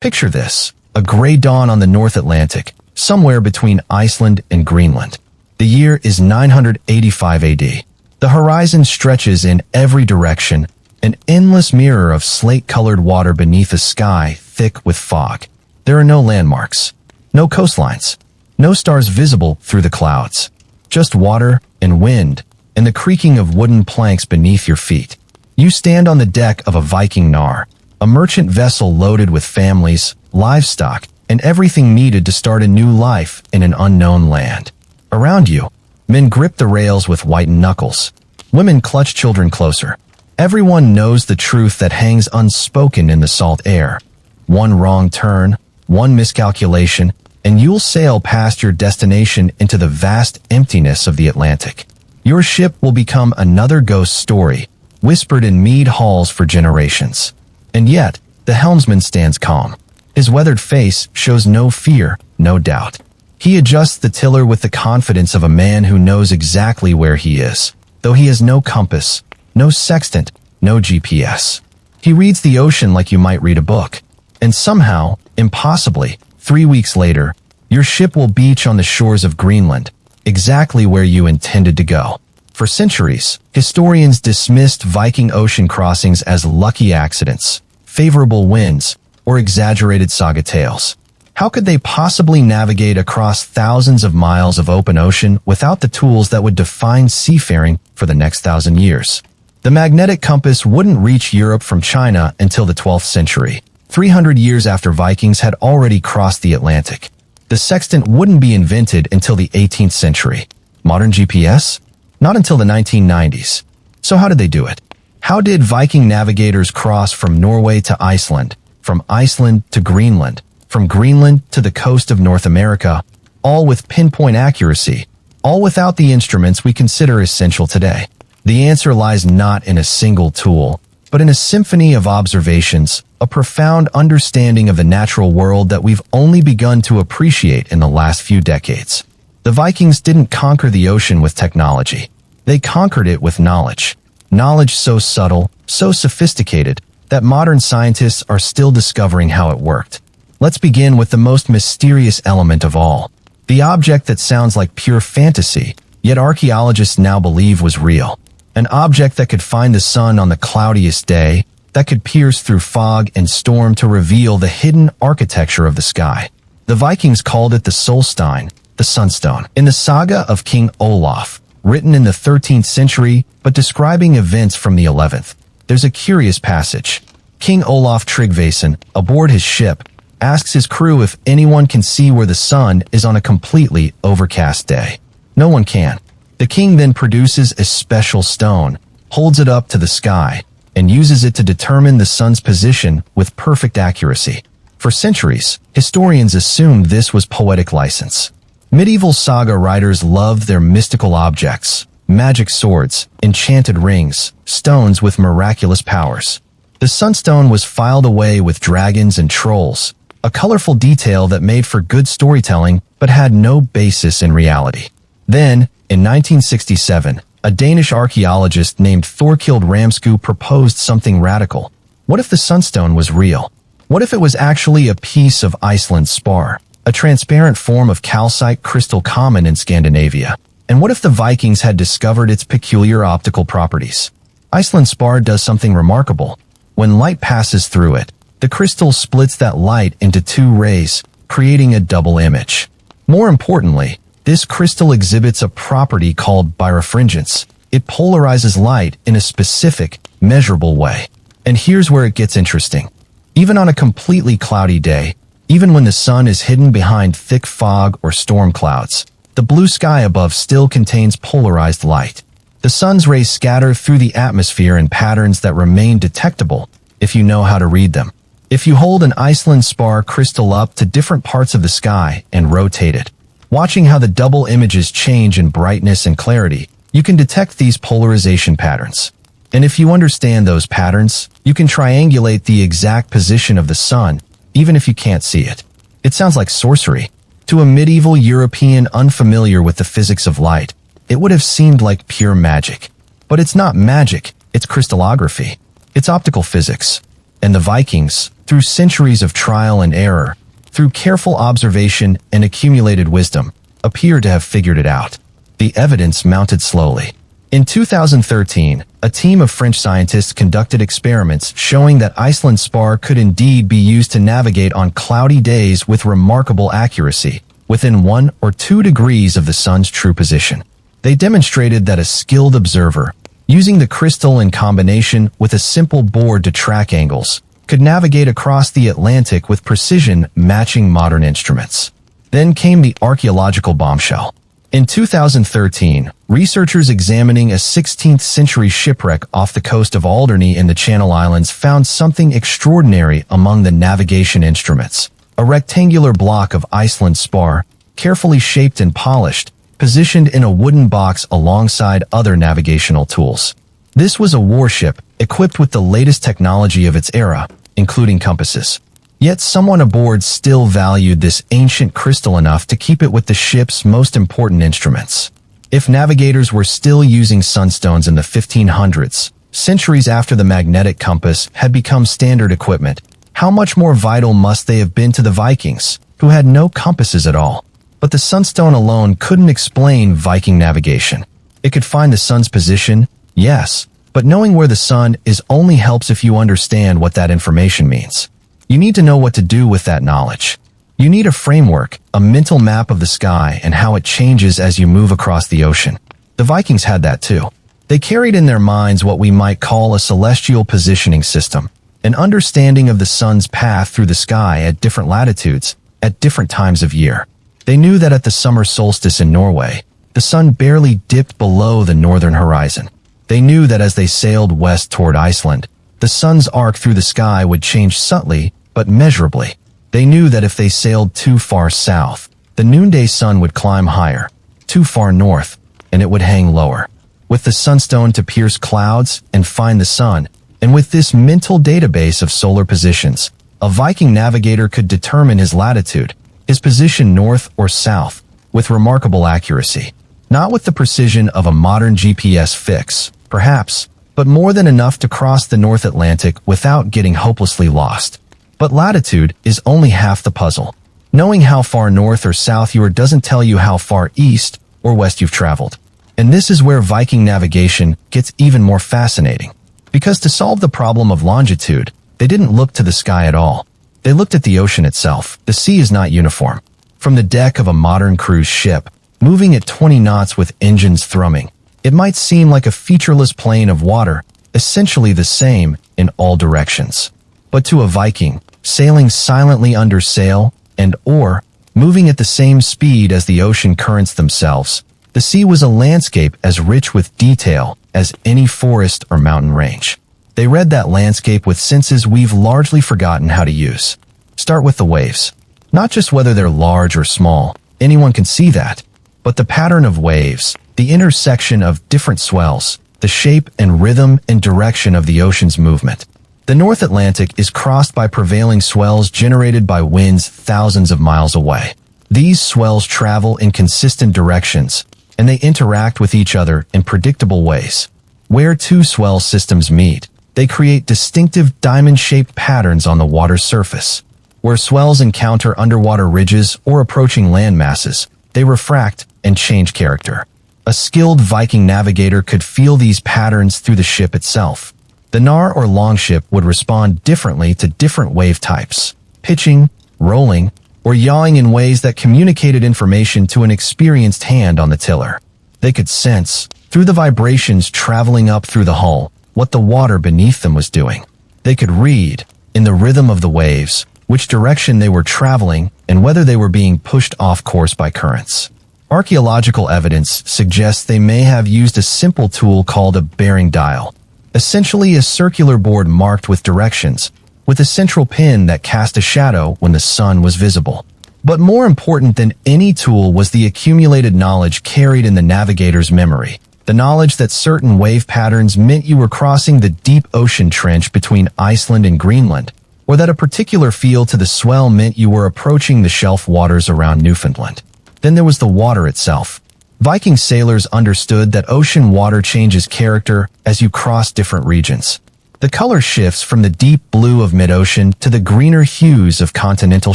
Picture this, a gray dawn on the North Atlantic, somewhere between Iceland and Greenland. The year is 985 AD. The horizon stretches in every direction, an endless mirror of slate-colored water beneath a sky thick with fog. There are no landmarks, no coastlines, no stars visible through the clouds. Just water and wind and the creaking of wooden planks beneath your feet. You stand on the deck of a Viking nar, a merchant vessel loaded with families, livestock, and everything needed to start a new life in an unknown land. Around you, men grip the rails with whitened knuckles. Women clutch children closer. Everyone knows the truth that hangs unspoken in the salt air. One wrong turn, one miscalculation, and you'll sail past your destination into the vast emptiness of the Atlantic. Your ship will become another ghost story, whispered in mead halls for generations. And yet, the helmsman stands calm. His weathered face shows no fear, no doubt. He adjusts the tiller with the confidence of a man who knows exactly where he is, though he has no compass, no sextant, no GPS. He reads the ocean like you might read a book. And somehow, impossibly, 3 weeks later, your ship will beach on the shores of Greenland, exactly where you intended to go. For centuries, historians dismissed Viking ocean crossings as lucky accidents, favorable winds, or exaggerated saga tales. How could they possibly navigate across thousands of miles of open ocean without the tools that would define seafaring for the next 1,000 years? The magnetic compass wouldn't reach Europe from China until the 12th century, 300 years after Vikings had already crossed the Atlantic. The sextant wouldn't be invented until the 18th century. Modern GPS? Not until the 1990s. So how did they do it? How did Viking navigators cross from Norway to Iceland, from Iceland to Greenland, from Greenland to the coast of North America, all with pinpoint accuracy, all without the instruments we consider essential today? The answer lies not in a single tool, but in a symphony of observations, a profound understanding of the natural world that we've only begun to appreciate in the last few decades. The Vikings didn't conquer the ocean with technology. They conquered it with knowledge. Knowledge so subtle, so sophisticated, that modern scientists are still discovering how it worked. Let's begin with the most mysterious element of all. The object that sounds like pure fantasy, yet archaeologists now believe was real. An object that could find the sun on the cloudiest day, that could pierce through fog and storm to reveal the hidden architecture of the sky. The Vikings called it the Solstein, the Sunstone. In the saga of King Olaf, written in the 13th century but describing events from the 11th, there's a curious passage. King Olaf Tryggvason, aboard his ship, asks his crew if anyone can see where the sun is on a completely overcast day. No one can. The king then produces a special stone, holds it up to the sky, and uses it to determine the sun's position with perfect accuracy. For centuries, historians assumed this was poetic license. Medieval saga writers loved their mystical objects, magic swords, enchanted rings, stones with miraculous powers. The sunstone was filed away with dragons and trolls, a colorful detail that made for good storytelling but had no basis in reality. Then, in 1967, a Danish archaeologist named Thorkild Ramsku proposed something radical. What if the sunstone was real? What if it was actually a piece of Iceland's spar, a transparent form of calcite crystal common in Scandinavia? And what if the Vikings had discovered its peculiar optical properties? Iceland's spar does something remarkable. When light passes through it, the crystal splits that light into two rays, creating a double image. More importantly, this crystal exhibits a property called birefringence. It polarizes light in a specific, measurable way. And here's where it gets interesting. Even on a completely cloudy day, even when the sun is hidden behind thick fog or storm clouds, the blue sky above still contains polarized light. The sun's rays scatter through the atmosphere in patterns that remain detectable if you know how to read them. If you hold an Iceland spar crystal up to different parts of the sky and rotate it, watching how the double images change in brightness and clarity, you can detect these polarization patterns. And if you understand those patterns, you can triangulate the exact position of the sun, even if you can't see it. It sounds like sorcery. To a medieval European unfamiliar with the physics of light, it would have seemed like pure magic. But it's not magic, it's crystallography. It's optical physics. And the Vikings, through centuries of trial and error, through careful observation and accumulated wisdom, appear to have figured it out. The evidence mounted slowly. In 2013, a team of French scientists conducted experiments showing that Iceland's spar could indeed be used to navigate on cloudy days with remarkable accuracy, within 1 or 2 degrees of the sun's true position. They demonstrated that a skilled observer, using the crystal in combination with a simple board to track angles, could navigate across the Atlantic with precision matching modern instruments. Then came the archaeological bombshell. In 2013, researchers examining a 16th-century shipwreck off the coast of Alderney in the Channel Islands found something extraordinary among the navigation instruments. A rectangular block of Iceland spar, carefully shaped and polished, positioned in a wooden box alongside other navigational tools. This was a warship, equipped with the latest technology of its era, including compasses. Yet someone aboard still valued this ancient crystal enough to keep it with the ship's most important instruments. If navigators were still using sunstones in the 1500s, centuries after the magnetic compass had become standard equipment, how much more vital must they have been to the Vikings, who had no compasses at all? But the sunstone alone couldn't explain Viking navigation. It could find the sun's position, yes, but knowing where the sun is only helps if you understand what that information means. You need to know what to do with that knowledge. You need a framework, a mental map of the sky and how it changes as you move across the ocean. The Vikings had that too. They carried in their minds what we might call a celestial positioning system, an understanding of the sun's path through the sky at different latitudes, at different times of year. They knew that at the summer solstice in Norway, the sun barely dipped below the northern horizon. They knew that as they sailed west toward Iceland, the sun's arc through the sky would change subtly, but measurably. They knew that if they sailed too far south, the noonday sun would climb higher, too far north, and it would hang lower. With the sunstone to pierce clouds and find the sun, and with this mental database of solar positions, a Viking navigator could determine his latitude, his position north or south, with remarkable accuracy. Not with the precision of a modern GPS fix, perhaps, but more than enough to cross the North Atlantic without getting hopelessly lost. But latitude is only half the puzzle. Knowing how far north or south you are doesn't tell you how far east or west you've traveled. And this is where Viking navigation gets even more fascinating. Because to solve the problem of longitude, they didn't look to the sky at all. They looked at the ocean itself. The sea is not uniform. From the deck of a modern cruise ship, moving at 20 knots with engines thrumming, it might seem like a featureless plain of water, essentially the same in all directions. But to a Viking, sailing silently under sail and oar, moving at the same speed as the ocean currents themselves, the sea was a landscape as rich with detail as any forest or mountain range. They read that landscape with senses we've largely forgotten how to use. Start with the waves. Not just whether they're large or small, anyone can see that, but the pattern of waves, the intersection of different swells, the shape and rhythm and direction of the ocean's movement. The North Atlantic is crossed by prevailing swells generated by winds thousands of miles away. These swells travel in consistent directions, and they interact with each other in predictable ways. Where two swell systems meet, they create distinctive diamond-shaped patterns on the water's surface. Where swells encounter underwater ridges or approaching land masses, they refract and change character. A skilled Viking navigator could feel these patterns through the ship itself. The Nar or longship would respond differently to different wave types, pitching, rolling, or yawing in ways that communicated information to an experienced hand on the tiller. They could sense, through the vibrations traveling up through the hull, what the water beneath them was doing. They could read, in the rhythm of the waves, which direction they were traveling and whether they were being pushed off course by currents. Archaeological evidence suggests they may have used a simple tool called a bearing dial, essentially a circular board marked with directions, with a central pin that cast a shadow when the sun was visible. But more important than any tool was the accumulated knowledge carried in the navigator's memory, the knowledge that certain wave patterns meant you were crossing the deep ocean trench between Iceland and Greenland, or that a particular feel to the swell meant you were approaching the shelf waters around Newfoundland. Then there was the water itself. Viking sailors understood that ocean water changes character as you cross different regions. The color shifts from the deep blue of mid-ocean to the greener hues of continental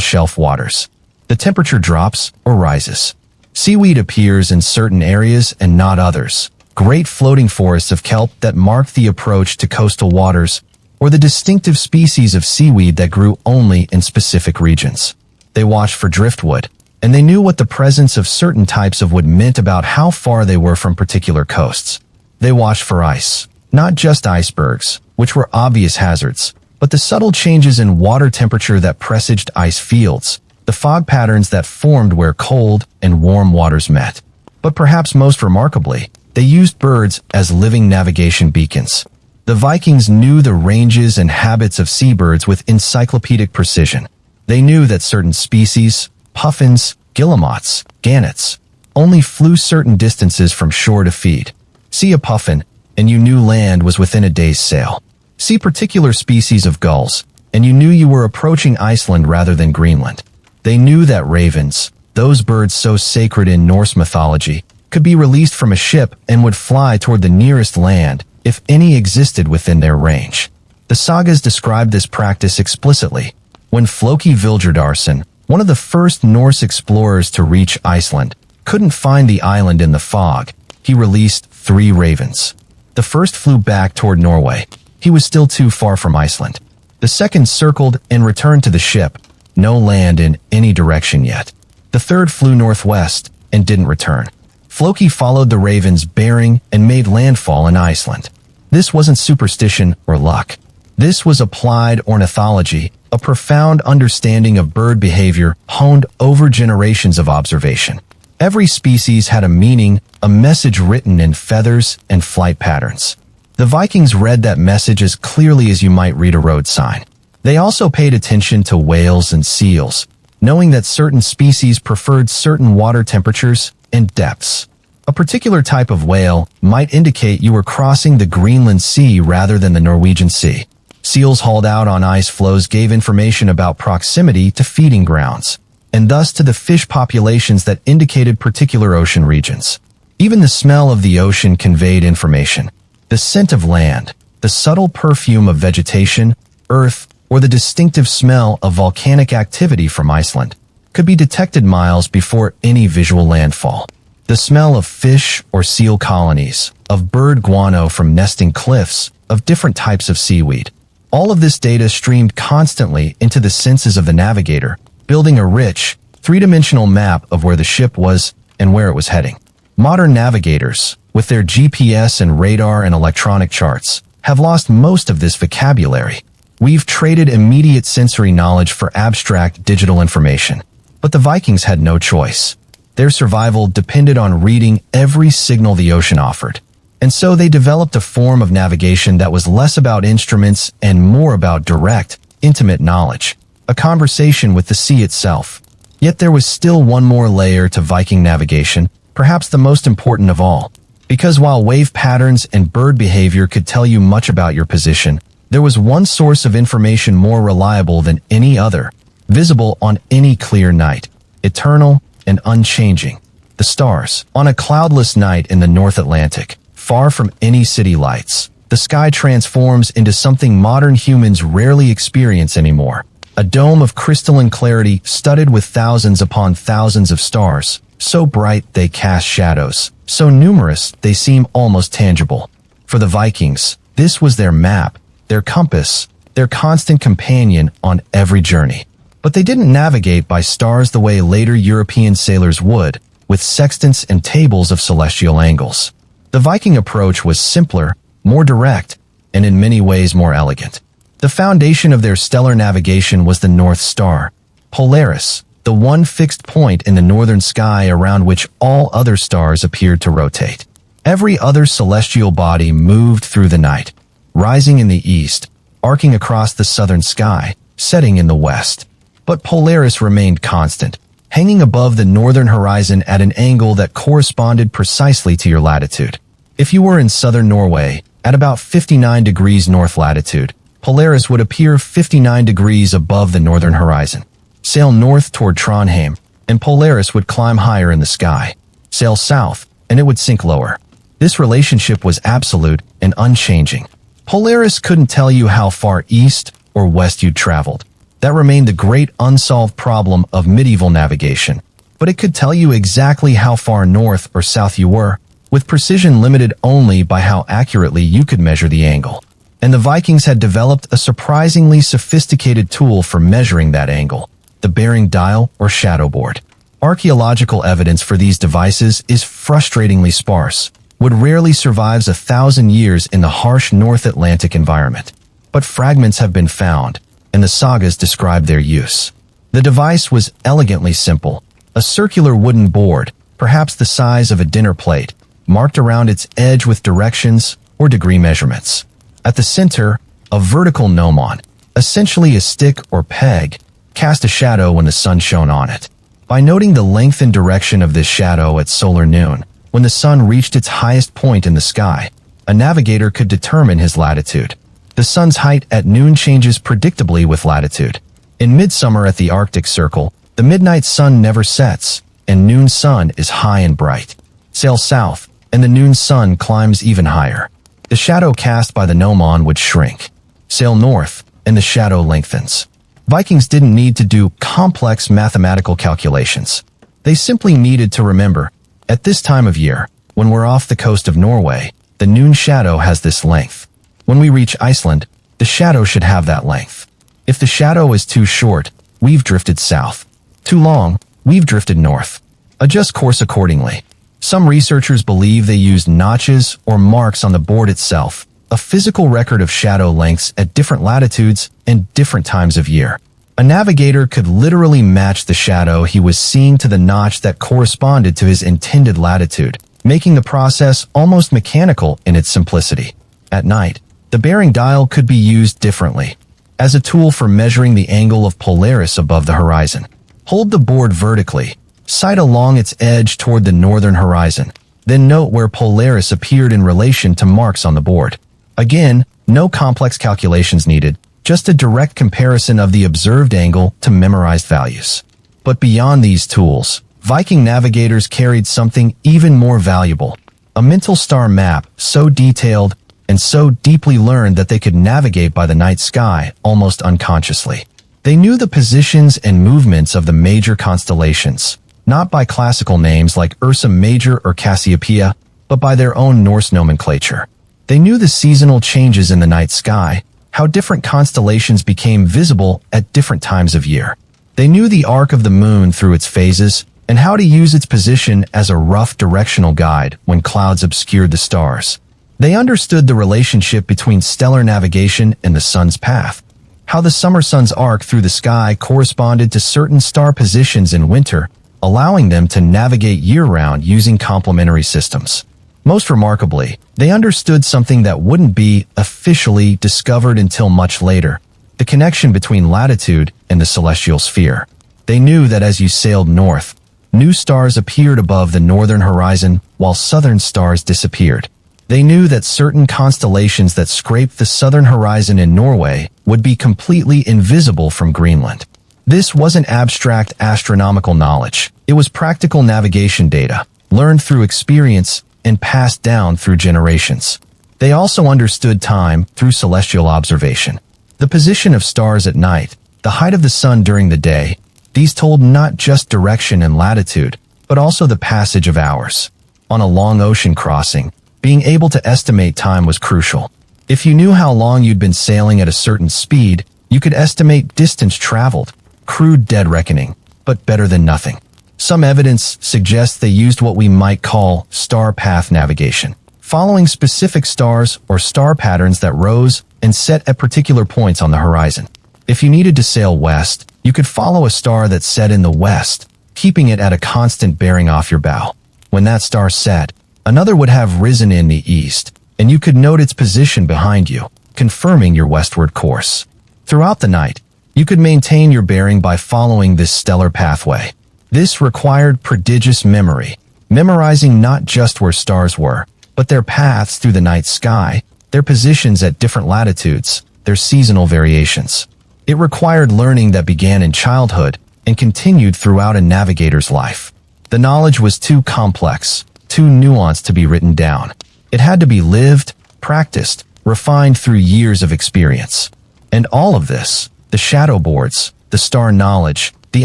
shelf waters. The temperature drops or rises. Seaweed appears in certain areas and not others. Great floating forests of kelp that mark the approach to coastal waters, or the distinctive species of seaweed that grew only in specific regions. They watched for driftwood, and they knew what the presence of certain types of wood meant about how far they were from particular coasts. They watched for ice, not just icebergs, which were obvious hazards, but the subtle changes in water temperature that presaged ice fields, the fog patterns that formed where cold and warm waters met. But perhaps most remarkably, they used birds as living navigation beacons. The Vikings knew the ranges and habits of seabirds with encyclopedic precision. They knew that certain species, puffins, guillemots, gannets, only flew certain distances from shore to feed. See a puffin, and you knew land was within a day's sail. See particular species of gulls, and you knew you were approaching Iceland rather than Greenland. They knew that ravens, those birds so sacred in Norse mythology, could be released from a ship and would fly toward the nearest land, if any existed within their range. The sagas describe this practice explicitly. When Floki Vilhjálmsson, one of the first Norse explorers to reach Iceland, couldn't find the island in the fog, he released 3 ravens. The first flew back toward Norway. He was still too far from Iceland. The second circled and returned to the ship. No land in any direction yet. The third flew northwest and didn't return. Floki followed the raven's bearing and made landfall in Iceland. This wasn't superstition or luck. This was applied ornithology, a profound understanding of bird behavior honed over generations of observation. Every species had a meaning, a message written in feathers and flight patterns. The Vikings read that message as clearly as you might read a road sign. They also paid attention to whales and seals, knowing that certain species preferred certain water temperatures and depths. A particular type of whale might indicate you were crossing the Greenland Sea rather than the Norwegian Sea. Seals hauled out on ice floes gave information about proximity to feeding grounds, and thus to the fish populations that indicated particular ocean regions. Even the smell of the ocean conveyed information. The scent of land, the subtle perfume of vegetation, earth, or the distinctive smell of volcanic activity from Iceland could be detected miles before any visual landfall. The smell of fish or seal colonies, of bird guano from nesting cliffs, of different types of seaweed. All of this data streamed constantly into the senses of the navigator, building a rich, three-dimensional map of where the ship was and where it was heading. Modern navigators, with their GPS and radar and electronic charts, have lost most of this vocabulary. We've traded immediate sensory knowledge for abstract digital information. But the Vikings had no choice. Their survival depended on reading every signal the ocean offered. And so they developed a form of navigation that was less about instruments and more about direct, intimate knowledge, a conversation with the sea itself. Yet there was still one more layer to Viking navigation, perhaps the most important of all. Because while wave patterns and bird behavior could tell you much about your position, there was one source of information more reliable than any other, visible on any clear night, eternal and unchanging. The stars. On a cloudless night in the North Atlantic, far from any city lights, the sky transforms into something modern humans rarely experience anymore. A dome of crystalline clarity studded with thousands upon thousands of stars, so bright they cast shadows, so numerous they seem almost tangible. For the Vikings, this was their map, their compass, their constant companion on every journey. But they didn't navigate by stars the way later European sailors would, with sextants and tables of celestial angles. The Viking approach was simpler, more direct, and in many ways more elegant. The foundation of their stellar navigation was the North Star, Polaris, the one fixed point in the northern sky around which all other stars appeared to rotate. Every other celestial body moved through the night, rising in the east, arcing across the southern sky, setting in the west. But Polaris remained constant, hanging above the northern horizon at an angle that corresponded precisely to your latitude. If you were in southern Norway, at about 59 degrees north latitude, Polaris would appear 59 degrees above the northern horizon. Sail north toward Trondheim, and Polaris would climb higher in the sky. Sail south, and it would sink lower. This relationship was absolute and unchanging. Polaris couldn't tell you how far east or west you'd traveled. That remained the great unsolved problem of medieval navigation. But it could tell you exactly how far north or south you were, with precision limited only by how accurately you could measure the angle. And the Vikings had developed a surprisingly sophisticated tool for measuring that angle, the bearing dial or shadow board. Archaeological evidence for these devices is frustratingly sparse, would rarely survive 1,000 years in the harsh North Atlantic environment. But fragments have been found, and the sagas describe their use. The device was elegantly simple, a circular wooden board, perhaps the size of a dinner plate, marked around its edge with directions or degree measurements. At the center, a vertical gnomon, essentially a stick or peg, cast a shadow when the sun shone on it. By noting the length and direction of this shadow at solar noon, when the sun reached its highest point in the sky, a navigator could determine his latitude. The sun's height at noon changes predictably with latitude. In midsummer at the Arctic Circle, the midnight sun never sets, and noon sun is high and bright. Sail south, and the noon sun climbs even higher. The shadow cast by the gnomon would shrink. Sail north, and the shadow lengthens. Vikings didn't need to do complex mathematical calculations. They simply needed to remember, at this time of year, when we're off the coast of Norway, the noon shadow has this length. When we reach Iceland, the shadow should have that length. If the shadow is too short, we've drifted south. Too long, we've drifted north. Adjust course accordingly. Some researchers believe they used notches or marks on the board itself, a physical record of shadow lengths at different latitudes and different times of year. A navigator could literally match the shadow he was seeing to the notch that corresponded to his intended latitude, making the process almost mechanical in its simplicity. At night, the bearing dial could be used differently, as a tool for measuring the angle of Polaris above the horizon. Hold the board vertically, sight along its edge toward the northern horizon, then note where Polaris appeared in relation to marks on the board. Again, no complex calculations needed, just a direct comparison of the observed angle to memorized values. But beyond these tools, Viking navigators carried something even more valuable, a mental star map so detailed and so deeply learned that they could navigate by the night sky almost unconsciously. They knew the positions and movements of the major constellations, not by classical names like Ursa Major or Cassiopeia, but by their own Norse nomenclature. They knew the seasonal changes in the night sky, how different constellations became visible at different times of year. They knew the arc of the moon through its phases, and how to use its position as a rough directional guide when clouds obscured the stars. They understood the relationship between stellar navigation and the sun's path, how the summer sun's arc through the sky corresponded to certain star positions in winter, allowing them to navigate year-round using complementary systems. Most remarkably, they understood something that wouldn't be officially discovered until much later, the connection between latitude and the celestial sphere. They knew that as you sailed north, new stars appeared above the northern horizon while southern stars disappeared. They knew that certain constellations that scraped the southern horizon in Norway would be completely invisible from Greenland. This wasn't abstract astronomical knowledge. It was practical navigation data, learned through experience and passed down through generations. They also understood time through celestial observation. The position of stars at night, the height of the sun during the day, these told not just direction and latitude, but also the passage of hours. On a long ocean crossing, being able to estimate time was crucial. If you knew how long you'd been sailing at a certain speed, you could estimate distance traveled. Crude dead reckoning, but better than nothing. Some evidence suggests they used what we might call star path navigation, following specific stars or star patterns that rose and set at particular points on the horizon. If you needed to sail west, you could follow a star that set in the west, keeping it at a constant bearing off your bow. When that star set, another would have risen in the east, and you could note its position behind you, confirming your westward course. Throughout the night, you could maintain your bearing by following this stellar pathway. This required prodigious memory, memorizing not just where stars were, but their paths through the night sky, their positions at different latitudes, their seasonal variations. It required learning that began in childhood and continued throughout a navigator's life. The knowledge was too complex, too nuanced to be written down. It had to be lived, practiced, refined through years of experience. And all of this, the shadow boards, the star knowledge, the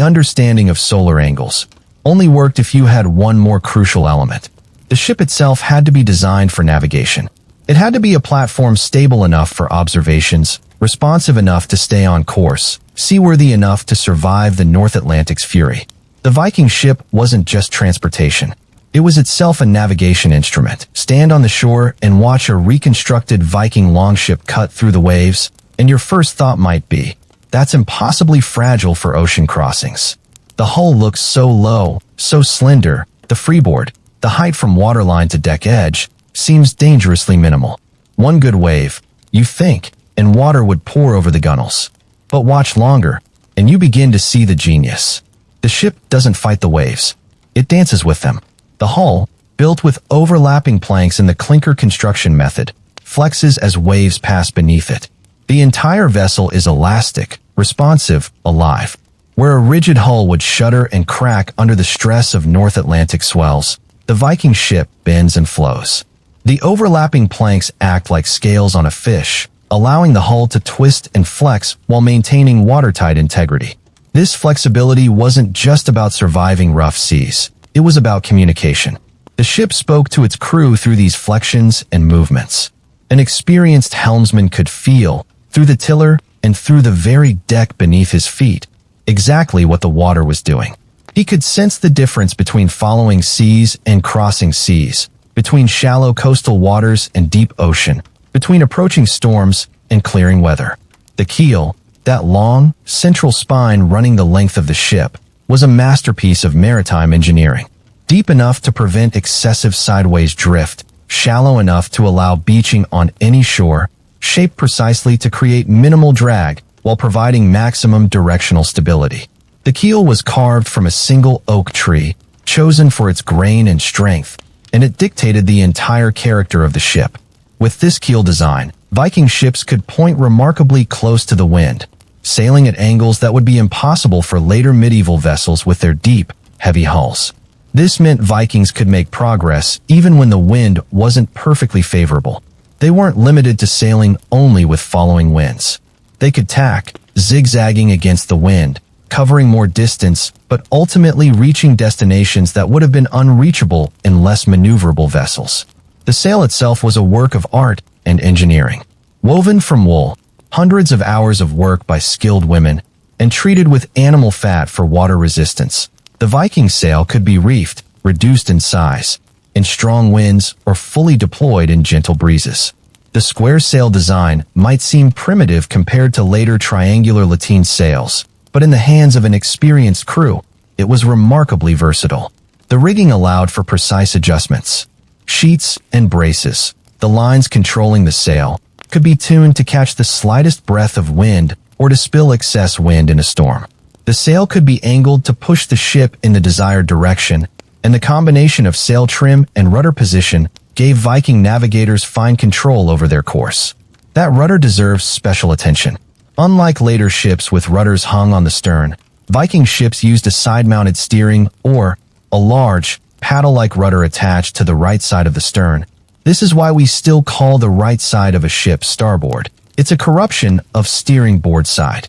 understanding of solar angles, only worked if you had one more crucial element. The ship itself had to be designed for navigation. It had to be a platform stable enough for observations, responsive enough to stay on course, seaworthy enough to survive the North Atlantic's fury. The Viking ship wasn't just transportation. It was itself a navigation instrument. Stand on the shore and watch a reconstructed Viking longship cut through the waves, and your first thought might be, that's impossibly fragile for ocean crossings. The hull looks so low, so slender, the freeboard, the height from waterline to deck edge, seems dangerously minimal. One good wave, you think, and water would pour over the gunnels. But watch longer, and you begin to see the genius. The ship doesn't fight the waves. It dances with them. The hull, built with overlapping planks in the clinker construction method, flexes as waves pass beneath it. The entire vessel is elastic, responsive, alive. Where a rigid hull would shudder and crack under the stress of North Atlantic swells, the Viking ship bends and flows. The overlapping planks act like scales on a fish, allowing the hull to twist and flex while maintaining watertight integrity. This flexibility wasn't just about surviving rough seas. It was about communication. The ship spoke to its crew through these flexions and movements. An experienced helmsman could feel, through the tiller and through the very deck beneath his feet, exactly what the water was doing. He could sense the difference between following seas and crossing seas, between shallow coastal waters and deep ocean, between approaching storms and clearing weather. The keel, that long, central spine running the length of the ship, was a masterpiece of maritime engineering. Deep enough to prevent excessive sideways drift, shallow enough to allow beaching on any shore, shaped precisely to create minimal drag while providing maximum directional stability. The keel was carved from a single oak tree, chosen for its grain and strength, and it dictated the entire character of the ship. With this keel design, Viking ships could point remarkably close to the wind, sailing at angles that would be impossible for later medieval vessels with their deep, heavy hulls. This meant Vikings could make progress even when the wind wasn't perfectly favorable. They weren't limited to sailing only with following winds. They could tack, zigzagging against the wind, covering more distance, but ultimately reaching destinations that would have been unreachable in less maneuverable vessels. The sail itself was a work of art and engineering. Woven from wool, hundreds of hours of work by skilled women, and treated with animal fat for water resistance, the Viking sail could be reefed, reduced in size, in strong winds or fully deployed in gentle breezes. The square sail design might seem primitive compared to later triangular lateen sails, but in the hands of an experienced crew, it was remarkably versatile. The rigging allowed for precise adjustments. Sheets and braces, the lines controlling the sail, could be tuned to catch the slightest breath of wind or to spill excess wind in a storm. The sail could be angled to push the ship in the desired direction, and the combination of sail trim and rudder position gave Viking navigators fine control over their course. That rudder deserves special attention. Unlike later ships with rudders hung on the stern, Viking ships used a side-mounted steering or a large, paddle-like rudder attached to the right side of the stern. This is why we still call the right side of a ship starboard. It's a corruption of steering board side.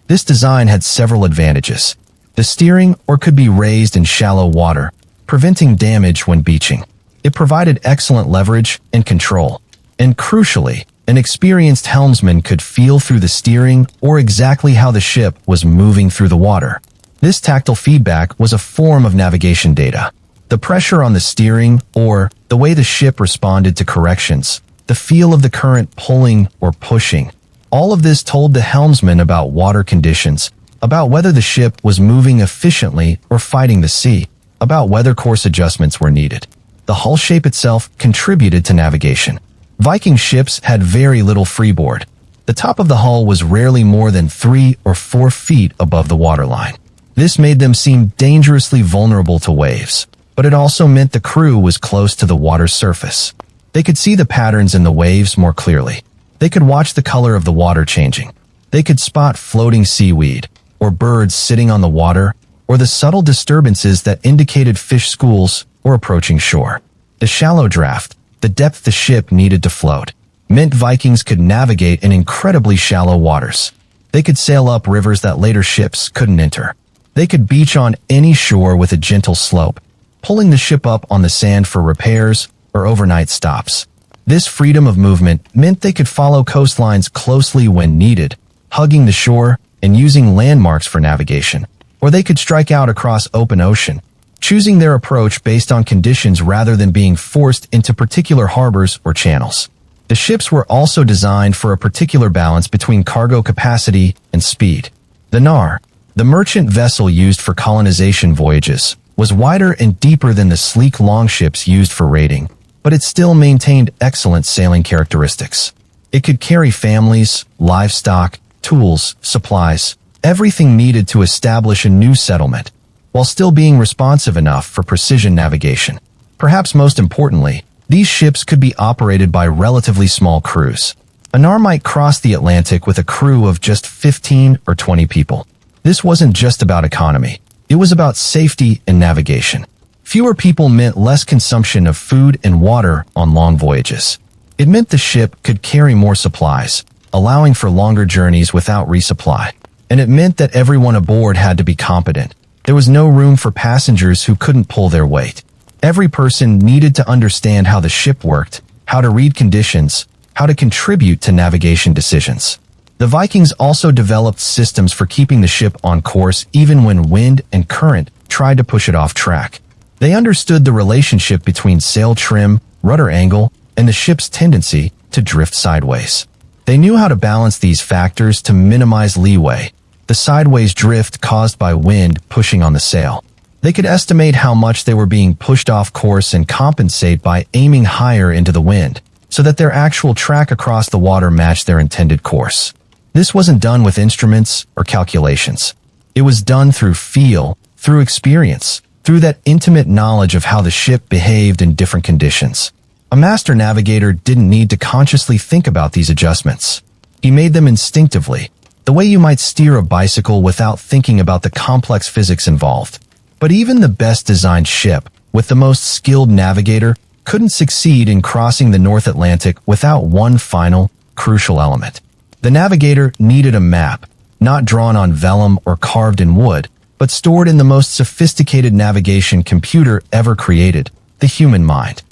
This design had several advantages. The steering oar could be raised in shallow water, preventing damage when beaching. It provided excellent leverage and control. And crucially, an experienced helmsman could feel through the steering or exactly how the ship was moving through the water. This tactile feedback was a form of navigation data. The pressure on the steering or the way the ship responded to corrections, the feel of the current pulling or pushing. All of this told the helmsman about water conditions, about whether the ship was moving efficiently or fighting the sea, about whether course adjustments were needed. The hull shape itself contributed to navigation. Viking ships had very little freeboard. The top of the hull was rarely more than 3 or 4 feet above the waterline. This made them seem dangerously vulnerable to waves, but it also meant the crew was close to the water's surface. They could see the patterns in the waves more clearly. They could watch the color of the water changing. They could spot floating seaweed, or birds sitting on the water, or the subtle disturbances that indicated fish schools or approaching shore. The shallow draft, the depth the ship needed to float, meant Vikings could navigate in incredibly shallow waters. They could sail up rivers that later ships couldn't enter. They could beach on any shore with a gentle slope, pulling the ship up on the sand for repairs or overnight stops. This freedom of movement meant they could follow coastlines closely when needed, hugging the shore and using landmarks for navigation. Or they could strike out across open ocean, choosing their approach based on conditions rather than being forced into particular harbors or channels. The ships were also designed for a particular balance between cargo capacity and speed. The Nar, the merchant vessel used for colonization voyages, was wider and deeper than the sleek longships used for raiding, but it still maintained excellent sailing characteristics. It could carry families, livestock, tools, supplies, everything needed to establish a new settlement, while still being responsive enough for precision navigation. Perhaps most importantly, these ships could be operated by relatively small crews. A Nar might cross the Atlantic with a crew of just 15 or 20 people. This wasn't just about economy. It was about safety and navigation. Fewer people meant less consumption of food and water on long voyages. It meant the ship could carry more supplies, allowing for longer journeys without resupply. And it meant that everyone aboard had to be competent. There was no room for passengers who couldn't pull their weight. Every person needed to understand how the ship worked, how to read conditions, how to contribute to navigation decisions. The Vikings also developed systems for keeping the ship on course even when wind and current tried to push it off track. They understood the relationship between sail trim, rudder angle, and the ship's tendency to drift sideways. They knew how to balance these factors to minimize leeway, the sideways drift caused by wind pushing on the sail. They could estimate how much they were being pushed off course and compensate by aiming higher into the wind, so that their actual track across the water matched their intended course. This wasn't done with instruments or calculations. It was done through feel, through experience, through that intimate knowledge of how the ship behaved in different conditions. A master navigator didn't need to consciously think about these adjustments. He made them instinctively, the way you might steer a bicycle without thinking about the complex physics involved. But even the best designed ship, with the most skilled navigator, couldn't succeed in crossing the North Atlantic without one final, crucial element. The navigator needed a map, not drawn on vellum or carved in wood, but stored in the most sophisticated navigation computer ever created, the human mind.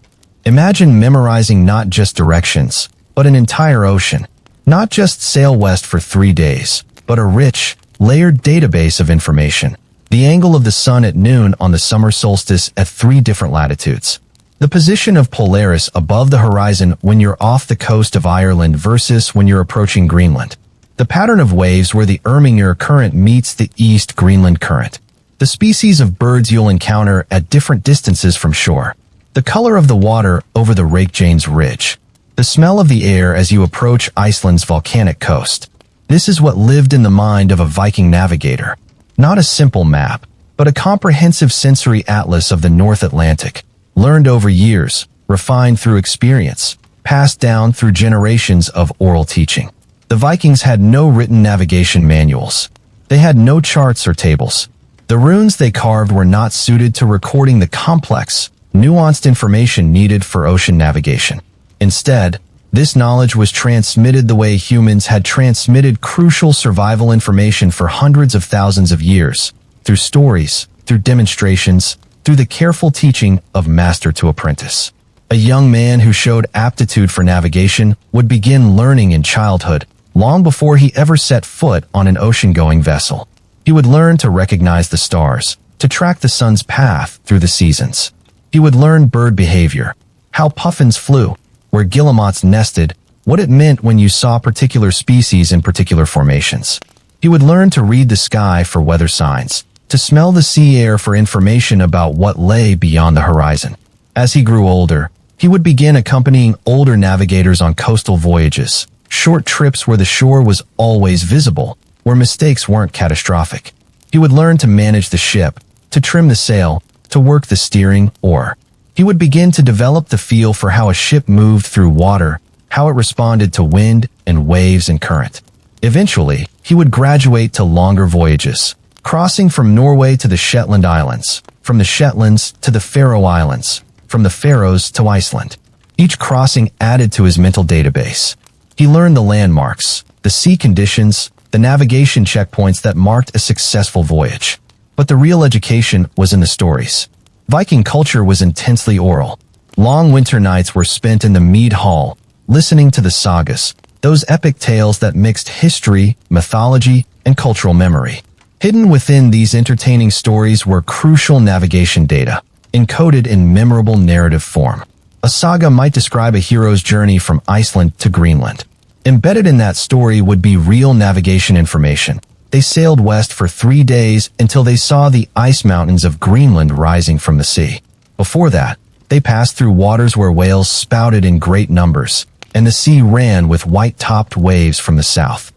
Imagine memorizing not just directions, but an entire ocean. Not just sail west for 3 days, but a rich, layered database of information. The angle of the sun at noon on the summer solstice at 3 different latitudes. The position of Polaris above the horizon when you're off the coast of Ireland versus when you're approaching Greenland. The pattern of waves where the Irmingur current meets the East Greenland current. The species of birds you'll encounter at different distances from shore. The color of the water over the Reykjanes Ridge. The smell of the air as you approach Iceland's volcanic coast. This is what lived in the mind of a Viking navigator. Not a simple map, but a comprehensive sensory atlas of the North Atlantic, learned over years, refined through experience, passed down through generations of oral teaching. The Vikings had no written navigation manuals. They had no charts or tables. The runes they carved were not suited to recording the complex, nuanced information needed for ocean navigation. Instead, this knowledge was transmitted the way humans had transmitted crucial survival information for hundreds of thousands of years, through stories, through demonstrations, through the careful teaching of master to apprentice. A young man who showed aptitude for navigation would begin learning in childhood, long before he ever set foot on an ocean-going vessel. He would learn to recognize the stars, to track the sun's path through the seasons. He would learn bird behavior, how puffins flew, where guillemots nested, what it meant when you saw particular species in particular formations. He would learn to read the sky for weather signs, to smell the sea air for information about what lay beyond the horizon. As he grew older, he would begin accompanying older navigators on coastal voyages, short trips where the shore was always visible, where mistakes weren't catastrophic. He would learn to manage the ship, to trim the sail, to work the steering oar. He would begin to develop the feel for how a ship moved through water, how it responded to wind and waves and current. Eventually, he would graduate to longer voyages, crossing from Norway to the Shetland Islands, from the Shetlands to the Faroe Islands, from the Faroes to Iceland. Each crossing added to his mental database. He learned the landmarks, the sea conditions, the navigation checkpoints that marked a successful voyage. But the real education was in the stories. Viking culture was intensely oral. Long winter nights were spent in the mead hall, listening to the sagas, those epic tales that mixed history, mythology, and cultural memory. Hidden within these entertaining stories were crucial navigation data, encoded in memorable narrative form. A saga might describe a hero's journey from Iceland to Greenland. Embedded in that story would be real navigation information. They sailed west for 3 days until they saw the ice mountains of Greenland rising from the sea. Before that, they passed through waters where whales spouted in great numbers, and the sea ran with white-topped waves from the south.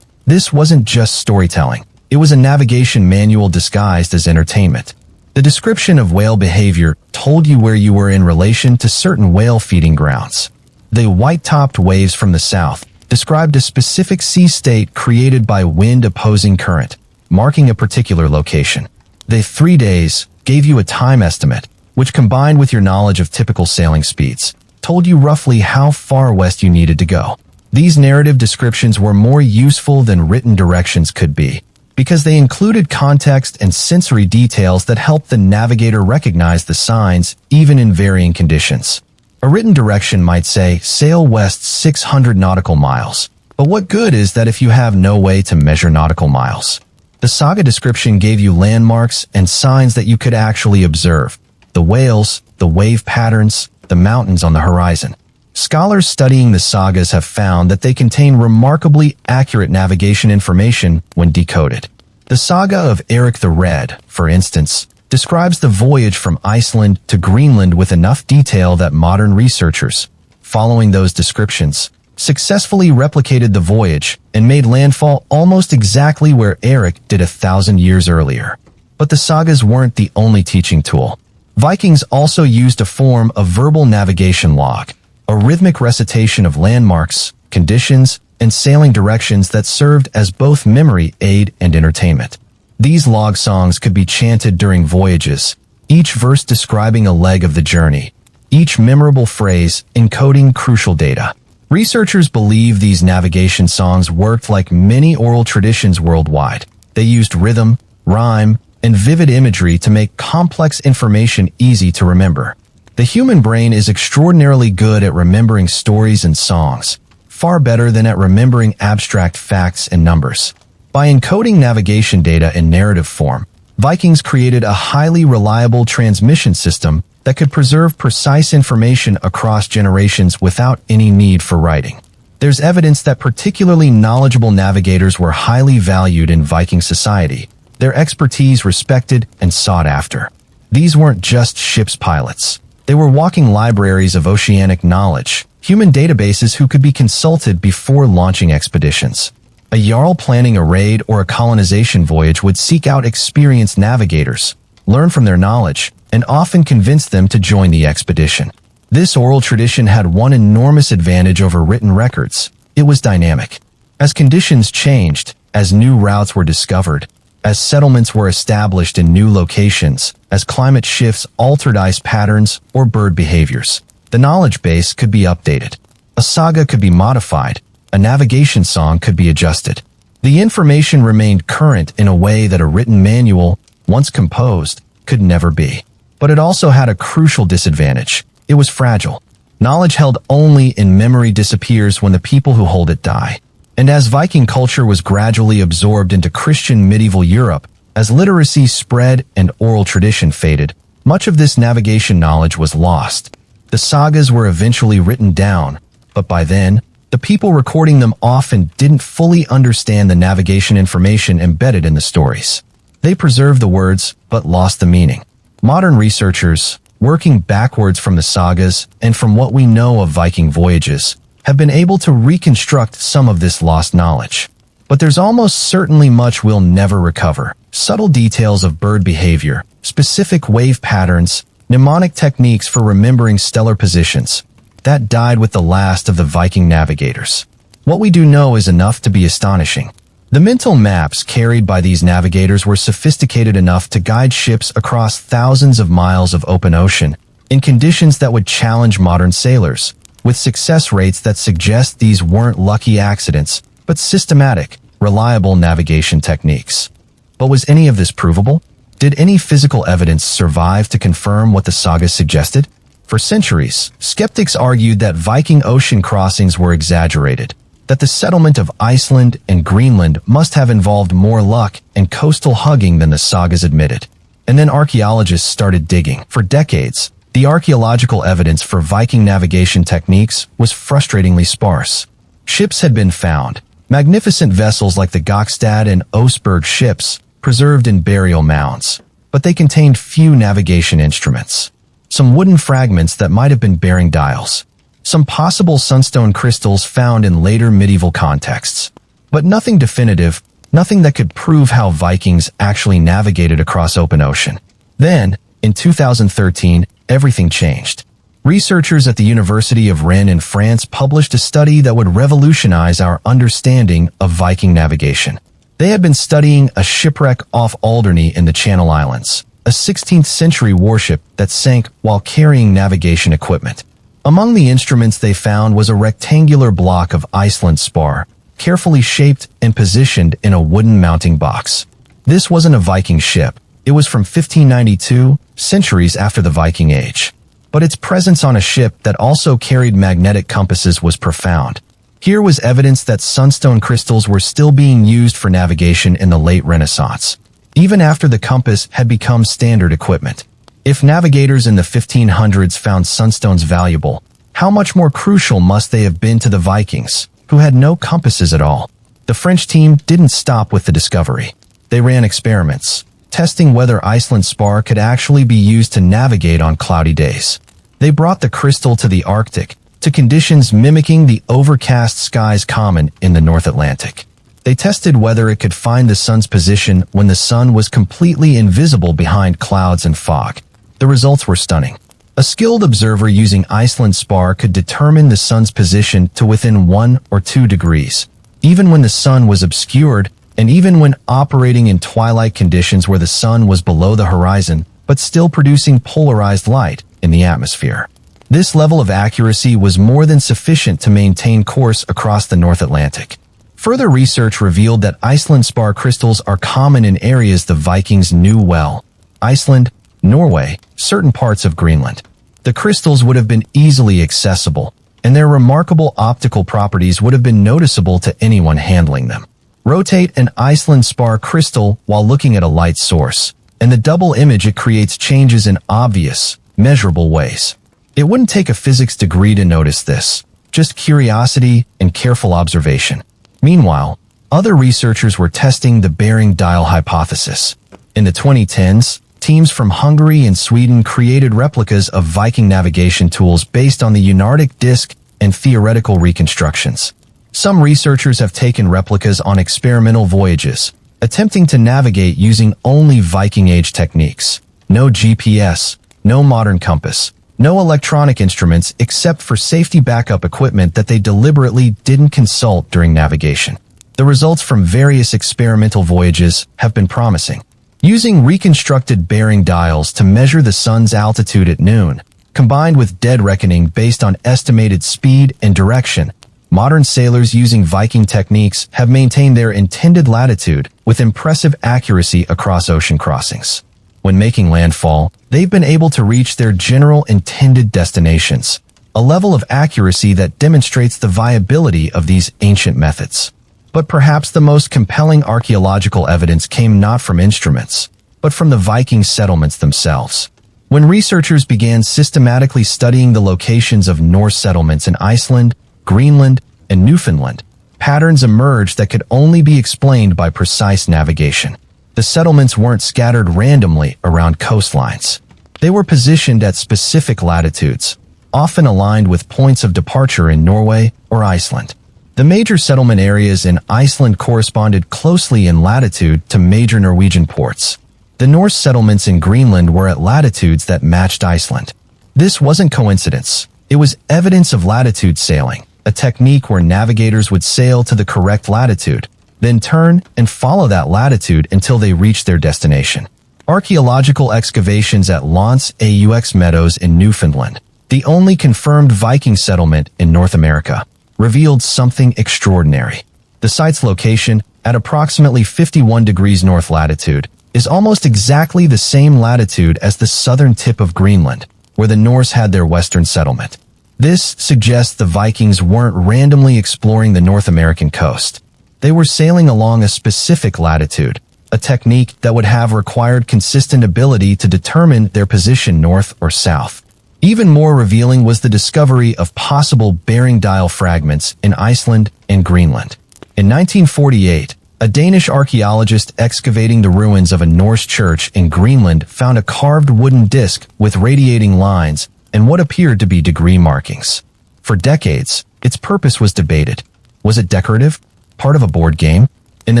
This wasn't just storytelling. It was a navigation manual disguised as entertainment. The description of whale behavior told you where you were in relation to certain whale feeding grounds. The white-topped waves from the south described a specific sea state created by wind-opposing current, marking a particular location. The 3 days gave you a time estimate, which combined with your knowledge of typical sailing speeds, told you roughly how far west you needed to go. These narrative descriptions were more useful than written directions could be, because they included context and sensory details that helped the navigator recognize the signs even in varying conditions. A written direction might say, sail west 600 nautical miles, but what good is that if you have no way to measure nautical miles? The saga description gave you landmarks and signs that you could actually observe: the whales, the wave patterns, the mountains on the horizon. Scholars studying the sagas have found that they contain remarkably accurate navigation information when decoded. The saga of Eric the Red, for instance, describes the voyage from Iceland to Greenland with enough detail that modern researchers, following those descriptions, successfully replicated the voyage and made landfall almost exactly where Eric did 1,000 years earlier. But the sagas weren't the only teaching tool. Vikings also used a form of verbal navigation log, a rhythmic recitation of landmarks, conditions, and sailing directions that served as both memory aid and entertainment. These log songs could be chanted during voyages, each verse describing a leg of the journey, each memorable phrase encoding crucial data. Researchers believe these navigation songs worked like many oral traditions worldwide. They used rhythm, rhyme, and vivid imagery to make complex information easy to remember. The human brain is extraordinarily good at remembering stories and songs, far better than at remembering abstract facts and numbers. By encoding navigation data in narrative form, Vikings created a highly reliable transmission system that could preserve precise information across generations without any need for writing. There's evidence that particularly knowledgeable navigators were highly valued in Viking society, their expertise respected and sought after. These weren't just ship's pilots. They were walking libraries of oceanic knowledge, human databases who could be consulted before launching expeditions. A jarl planning a raid or a colonization voyage would seek out experienced navigators, learn from their knowledge, and often convince them to join the expedition. This oral tradition had one enormous advantage over written records: it was dynamic. As conditions changed, as new routes were discovered, as settlements were established in new locations, as climate shifts altered ice patterns or bird behaviors, the knowledge base could be updated. A saga could be modified. A navigation song could be adjusted. The information remained current in a way that a written manual, once composed, could never be. But it also had a crucial disadvantage. It was fragile. Knowledge held only in memory disappears when the people who hold it die. And as Viking culture was gradually absorbed into Christian medieval Europe, as literacy spread and oral tradition faded, much of this navigation knowledge was lost. The sagas were eventually written down, but by then, the people recording them often didn't fully understand the navigation information embedded in the stories. They preserved the words, but lost the meaning. Modern researchers, working backwards from the sagas and from what we know of Viking voyages, have been able to reconstruct some of this lost knowledge. But there's almost certainly much we'll never recover. Subtle details of bird behavior, specific wave patterns, mnemonic techniques for remembering stellar positions, that died with the last of the Viking navigators. What we do know is enough to be astonishing. The mental maps carried by these navigators were sophisticated enough to guide ships across thousands of miles of open ocean in conditions that would challenge modern sailors. with success rates that suggest these weren't lucky accidents, but systematic, reliable navigation techniques. But was any of this provable? Did any physical evidence survive to confirm what the saga suggested? For centuries, skeptics argued that Viking ocean crossings were exaggerated, that the settlement of Iceland and Greenland must have involved more luck and coastal hugging than the sagas admitted. And then archaeologists started digging. For decades, the archaeological evidence for Viking navigation techniques was frustratingly sparse. Ships had been found, magnificent vessels like the Gokstad and Oseberg ships, preserved in burial mounds, but they contained few navigation instruments. Some wooden fragments that might have been bearing dials. Some possible sunstone crystals found in later medieval contexts. But nothing definitive, nothing that could prove how Vikings actually navigated across open ocean. Then, in 2013, everything changed. Researchers at the University of Rennes in France published a study that would revolutionize our understanding of Viking navigation. They had been studying a shipwreck off Alderney in the Channel Islands, a 16th century warship that sank while carrying navigation equipment. Among the instruments they found was a rectangular block of Iceland spar, carefully shaped and positioned in a wooden mounting box. This wasn't a Viking ship. It was from 1592, centuries after the Viking Age. But its presence on a ship that also carried magnetic compasses was profound. Here was evidence that sunstone crystals were still being used for navigation in the late Renaissance, even after the compass had become standard equipment. If navigators in the 1500s found sunstones valuable, how much more crucial must they have been to the Vikings, who had no compasses at all? The French team didn't stop with the discovery. They ran experiments, testing whether Iceland spar could actually be used to navigate on cloudy days. They brought the crystal to the Arctic, to conditions mimicking the overcast skies common in the North Atlantic. They tested whether it could find the sun's position when the sun was completely invisible behind clouds and fog. The results were stunning. A skilled observer using Iceland spar could determine the sun's position to within 1 or 2 degrees, even when the sun was obscured and even when operating in twilight conditions where the sun was below the horizon but still producing polarized light in the atmosphere. This level of accuracy was more than sufficient to maintain course across the North Atlantic. Further research revealed that Iceland spar crystals are common in areas the Vikings knew well: Iceland, Norway, certain parts of Greenland. The crystals would have been easily accessible, and their remarkable optical properties would have been noticeable to anyone handling them. Rotate an Iceland spar crystal while looking at a light source, and the double image it creates changes in obvious, measurable ways. It wouldn't take a physics degree to notice this, just curiosity and careful observation. Meanwhile, other researchers were testing the bearing dial hypothesis. In the 2010s, teams from Hungary and Sweden created replicas of Viking navigation tools based on the Unarctic disk and theoretical reconstructions. Some researchers have taken replicas on experimental voyages, attempting to navigate using only Viking Age techniques. No GPS, no modern compass, no electronic instruments except for safety backup equipment that they deliberately didn't consult during navigation. The results from various experimental voyages have been promising. Using reconstructed bearing dials to measure the sun's altitude at noon, combined with dead reckoning based on estimated speed and direction, modern sailors using Viking techniques have maintained their intended latitude with impressive accuracy across ocean crossings. When making landfall, they've been able to reach their general intended destinations, a level of accuracy that demonstrates the viability of these ancient methods. But perhaps the most compelling archaeological evidence came not from instruments, but from the Viking settlements themselves. When researchers began systematically studying the locations of Norse settlements in Iceland, Greenland, and Newfoundland, patterns emerged that could only be explained by precise navigation. The settlements weren't scattered randomly around coastlines. They were positioned at specific latitudes, often aligned with points of departure in Norway or Iceland. The major settlement areas in Iceland corresponded closely in latitude to major Norwegian ports. The Norse settlements in Greenland were at latitudes that matched Iceland. This wasn't coincidence. It was evidence of latitude sailing, a technique where navigators would sail to the correct latitude, then turn and follow that latitude until they reached their destination. Archaeological excavations at Lance aux Meadows in Newfoundland, the only confirmed Viking settlement in North America, revealed something extraordinary. The site's location, at approximately 51 degrees north latitude, is almost exactly the same latitude as the southern tip of Greenland, where the Norse had their western settlement. This suggests the Vikings weren't randomly exploring the North American coast. They were sailing along a specific latitude, a technique that would have required consistent ability to determine their position north or south. Even more revealing was the discovery of possible bearing dial fragments in Iceland and Greenland. In 1948, a Danish archaeologist excavating the ruins of a Norse church in Greenland found a carved wooden disc with radiating lines and what appeared to be degree markings. For decades, its purpose was debated. Was it decorative? Part of a board game? In the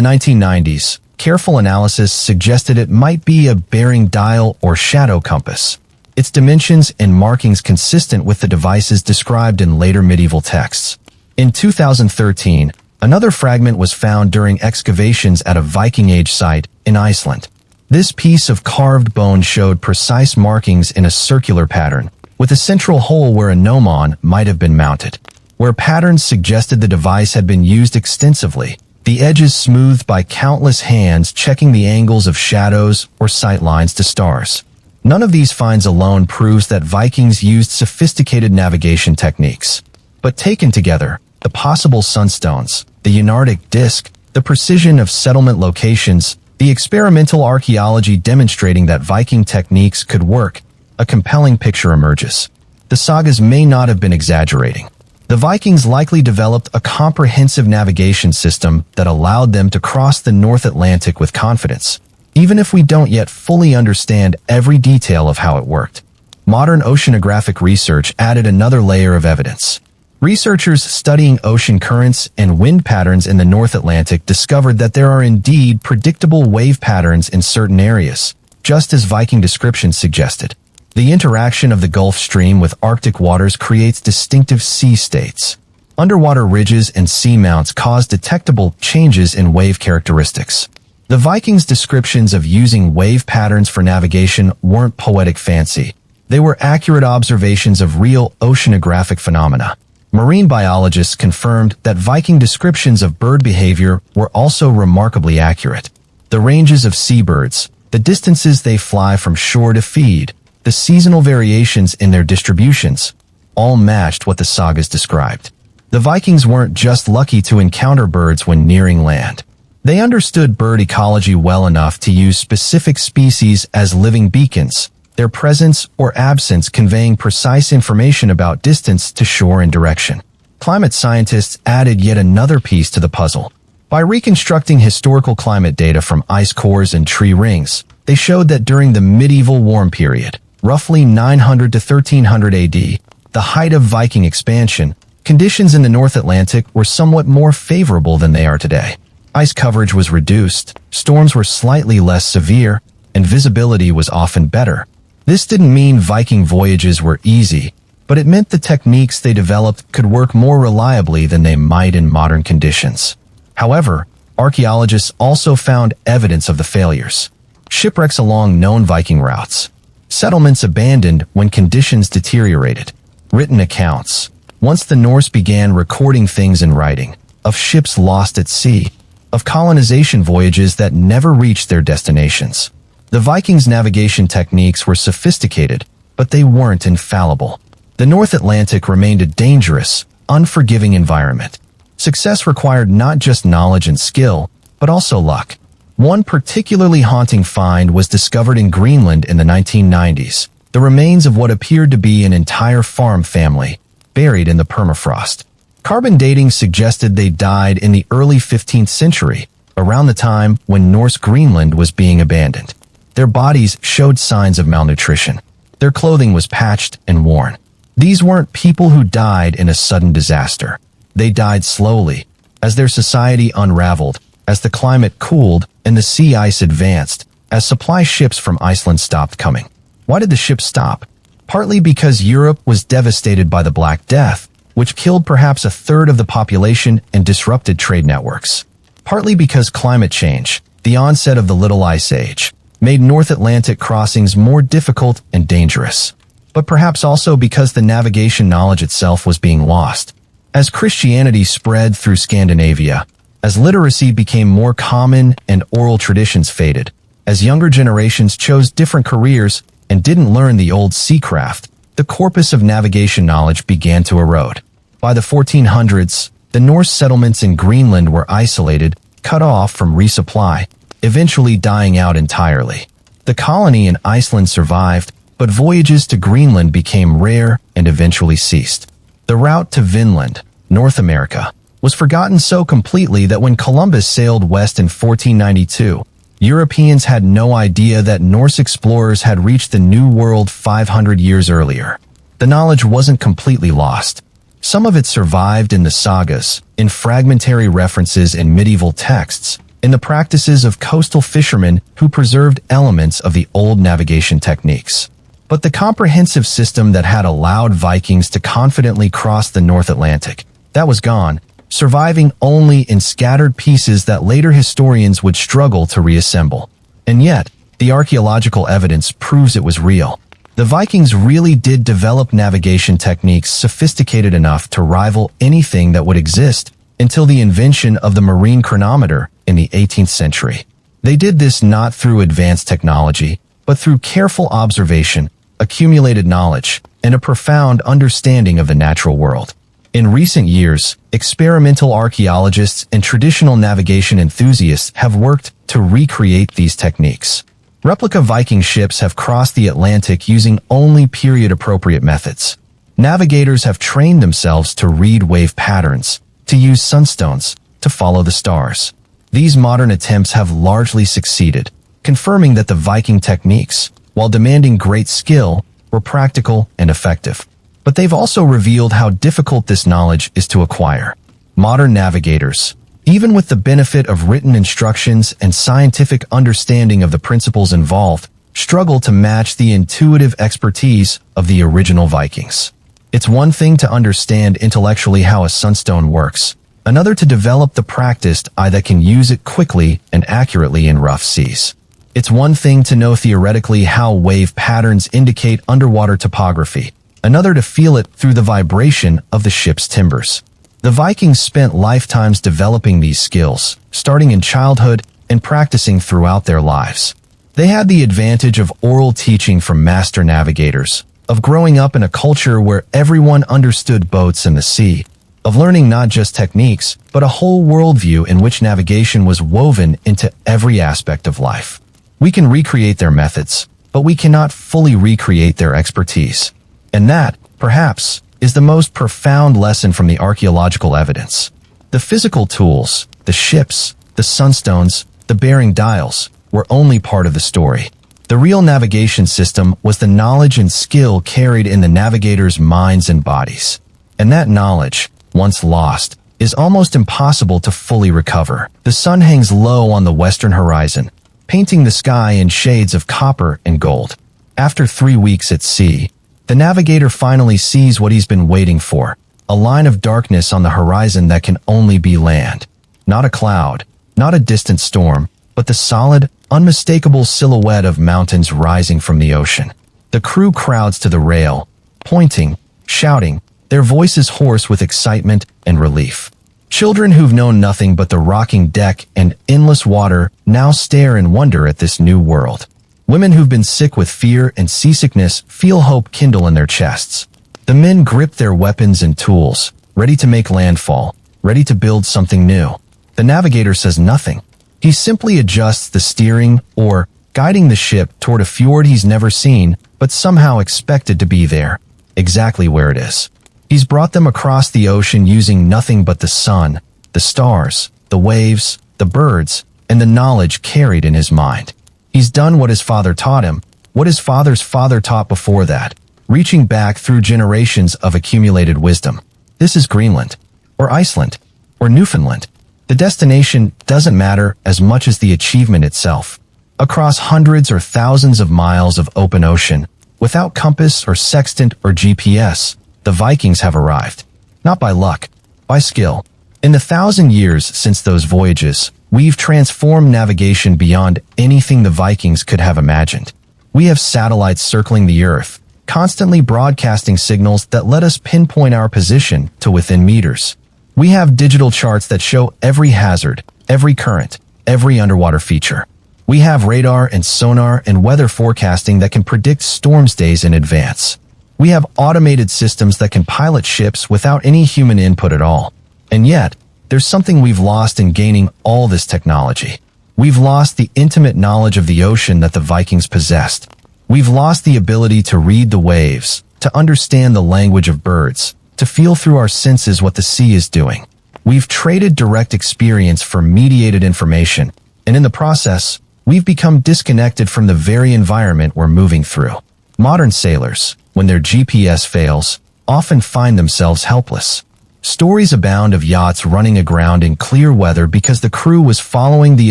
1990s, careful analysis suggested it might be a bearing dial or shadow compass. Its dimensions and markings consistent with the devices described in later medieval texts. In 2013, another fragment was found during excavations at a Viking Age site in Iceland. This piece of carved bone showed precise markings in a circular pattern, with a central hole where a gnomon might have been mounted. Where patterns suggested the device had been used extensively, the edges smoothed by countless hands checking the angles of shadows or sight lines to stars. None of these finds alone proves that Vikings used sophisticated navigation techniques. But taken together, the possible sunstones, the Unarctic disk, the precision of settlement locations, the experimental archaeology demonstrating that Viking techniques could work, a compelling picture emerges. The sagas may not have been exaggerating. The Vikings likely developed a comprehensive navigation system that allowed them to cross the North Atlantic with confidence, even if we don't yet fully understand every detail of how it worked. Modern oceanographic research added another layer of evidence. Researchers studying ocean currents and wind patterns in the North Atlantic discovered that there are indeed predictable wave patterns in certain areas, just as Viking descriptions suggested. The interaction of the Gulf Stream with Arctic waters creates distinctive sea states. Underwater ridges and seamounts cause detectable changes in wave characteristics. The Vikings' descriptions of using wave patterns for navigation weren't poetic fancy. They were accurate observations of real oceanographic phenomena. Marine biologists confirmed that Viking descriptions of bird behavior were also remarkably accurate. The ranges of seabirds, the distances they fly from shore to feed, the seasonal variations in their distributions, all matched what the sagas described. The Vikings weren't just lucky to encounter birds when nearing land. They understood bird ecology well enough to use specific species as living beacons, their presence or absence conveying precise information about distance to shore and direction. Climate scientists added yet another piece to the puzzle. By reconstructing historical climate data from ice cores and tree rings, they showed that during the medieval warm period, roughly 900 to 1300 AD, the height of Viking expansion, conditions in the North Atlantic were somewhat more favorable than they are today. Ice coverage was reduced, storms were slightly less severe, and visibility was often better. This didn't mean Viking voyages were easy, but it meant the techniques they developed could work more reliably than they might in modern conditions. However, archaeologists also found evidence of the failures. Shipwrecks along known Viking routes, settlements abandoned when conditions deteriorated, written accounts, once the Norse began recording things in writing, of ships lost at sea, of colonization voyages that never reached their destinations. The Vikings' navigation techniques were sophisticated, but they weren't infallible. The North Atlantic remained a dangerous, unforgiving environment. Success required not just knowledge and skill, but also luck. One particularly haunting find was discovered in Greenland in the 1990s, the remains of what appeared to be an entire farm family, buried in the permafrost. Carbon dating suggested they died in the early 15th century, around the time when Norse Greenland was being abandoned. Their bodies showed signs of malnutrition. Their clothing was patched and worn. These weren't people who died in a sudden disaster. They died slowly, as their society unraveled, as the climate cooled and the sea ice advanced, as supply ships from Iceland stopped coming. Why did the ships stop? Partly because Europe was devastated by the Black Death, which killed perhaps a third of the population and disrupted trade networks. Partly because climate change, the onset of the Little Ice Age, made North Atlantic crossings more difficult and dangerous. but perhaps also because the navigation knowledge itself was being lost. As Christianity spread through Scandinavia, as literacy became more common and oral traditions faded, as younger generations chose different careers and didn't learn the old seacraft, the corpus of navigation knowledge began to erode. By the 1400s, the Norse settlements in Greenland were isolated, cut off from resupply, eventually dying out entirely. The colony in Iceland survived, but voyages to Greenland became rare and eventually ceased. The route to Vinland, North America, was forgotten so completely that when Columbus sailed west in 1492, Europeans had no idea that Norse explorers had reached the New World 500 years earlier. The knowledge wasn't completely lost. Some of it survived in the sagas, in fragmentary references in medieval texts, in the practices of coastal fishermen who preserved elements of the old navigation techniques. But the comprehensive system that had allowed Vikings to confidently cross the North Atlantic, that was gone, surviving only in scattered pieces that later historians would struggle to reassemble. And yet, the archaeological evidence proves it was real. The Vikings really did develop navigation techniques sophisticated enough to rival anything that would exist until the invention of the marine chronometer in the 18th century. They did this not through advanced technology, but through careful observation, accumulated knowledge, and a profound understanding of the natural world. In recent years, experimental archaeologists and traditional navigation enthusiasts have worked to recreate these techniques. Replica Viking ships have crossed the Atlantic using only period-appropriate methods. Navigators have trained themselves to read wave patterns, to use sunstones, to follow the stars. These modern attempts have largely succeeded, confirming that the Viking techniques, while demanding great skill, were practical and effective. But they've also revealed how difficult this knowledge is to acquire. Modern navigators, even with the benefit of written instructions and scientific understanding of the principles involved, struggle to match the intuitive expertise of the original Vikings. It's one thing to understand intellectually how a sunstone works, another to develop the practiced eye that can use it quickly and accurately in rough seas. It's one thing to know theoretically how wave patterns indicate underwater topography, another to feel it through the vibration of the ship's timbers. The Vikings spent lifetimes developing these skills, starting in childhood and practicing throughout their lives. They had the advantage of oral teaching from master navigators, of growing up in a culture where everyone understood boats and the sea, of learning not just techniques, but a whole worldview in which navigation was woven into every aspect of life. We can recreate their methods, but we cannot fully recreate their expertise. And that, perhaps, is the most profound lesson from the archaeological evidence. The physical tools, the ships, the sunstones, the bearing dials, were only part of the story. The real navigation system was the knowledge and skill carried in the navigators' minds and bodies. And that knowledge, once lost, is almost impossible to fully recover. The sun hangs low on the western horizon, painting the sky in shades of copper and gold. After 3 weeks at sea, the navigator finally sees what he's been waiting for, a line of darkness on the horizon that can only be land. Not a cloud, not a distant storm, but the solid, unmistakable silhouette of mountains rising from the ocean. The crew crowds to the rail, pointing, shouting, their voices hoarse with excitement and relief. Children who've known nothing but the rocking deck and endless water now stare in wonder at this new world. Women who've been sick with fear and seasickness feel hope kindle in their chests. The men grip their weapons and tools, ready to make landfall, ready to build something new. The navigator says nothing. He simply adjusts the steering or guiding the ship toward a fjord he's never seen, but somehow expected to be there, exactly where it is. He's brought them across the ocean using nothing but the sun, the stars, the waves, the birds, and the knowledge carried in his mind. He's done what his father taught him, what his father's father taught before that, reaching back through generations of accumulated wisdom. This is Greenland, or Iceland, or Newfoundland. The destination doesn't matter as much as the achievement itself. Across hundreds or thousands of miles of open ocean, without compass or sextant or GPS, the Vikings have arrived. Not by luck, by skill. In the 1,000 years since those voyages, we've transformed navigation beyond anything the Vikings could have imagined. We have satellites circling the Earth, constantly broadcasting signals that let us pinpoint our position to within meters. We have digital charts that show every hazard, every current, every underwater feature. We have radar and sonar and weather forecasting that can predict storms days in advance. We have automated systems that can pilot ships without any human input at all. And yet, there's something we've lost in gaining all this technology. We've lost the intimate knowledge of the ocean that the Vikings possessed. We've lost the ability to read the waves, to understand the language of birds, to feel through our senses what the sea is doing. We've traded direct experience for mediated information, and in the process, we've become disconnected from the very environment we're moving through. Modern sailors, when their GPS fails, often find themselves helpless. Stories abound of yachts running aground in clear weather because the crew was following the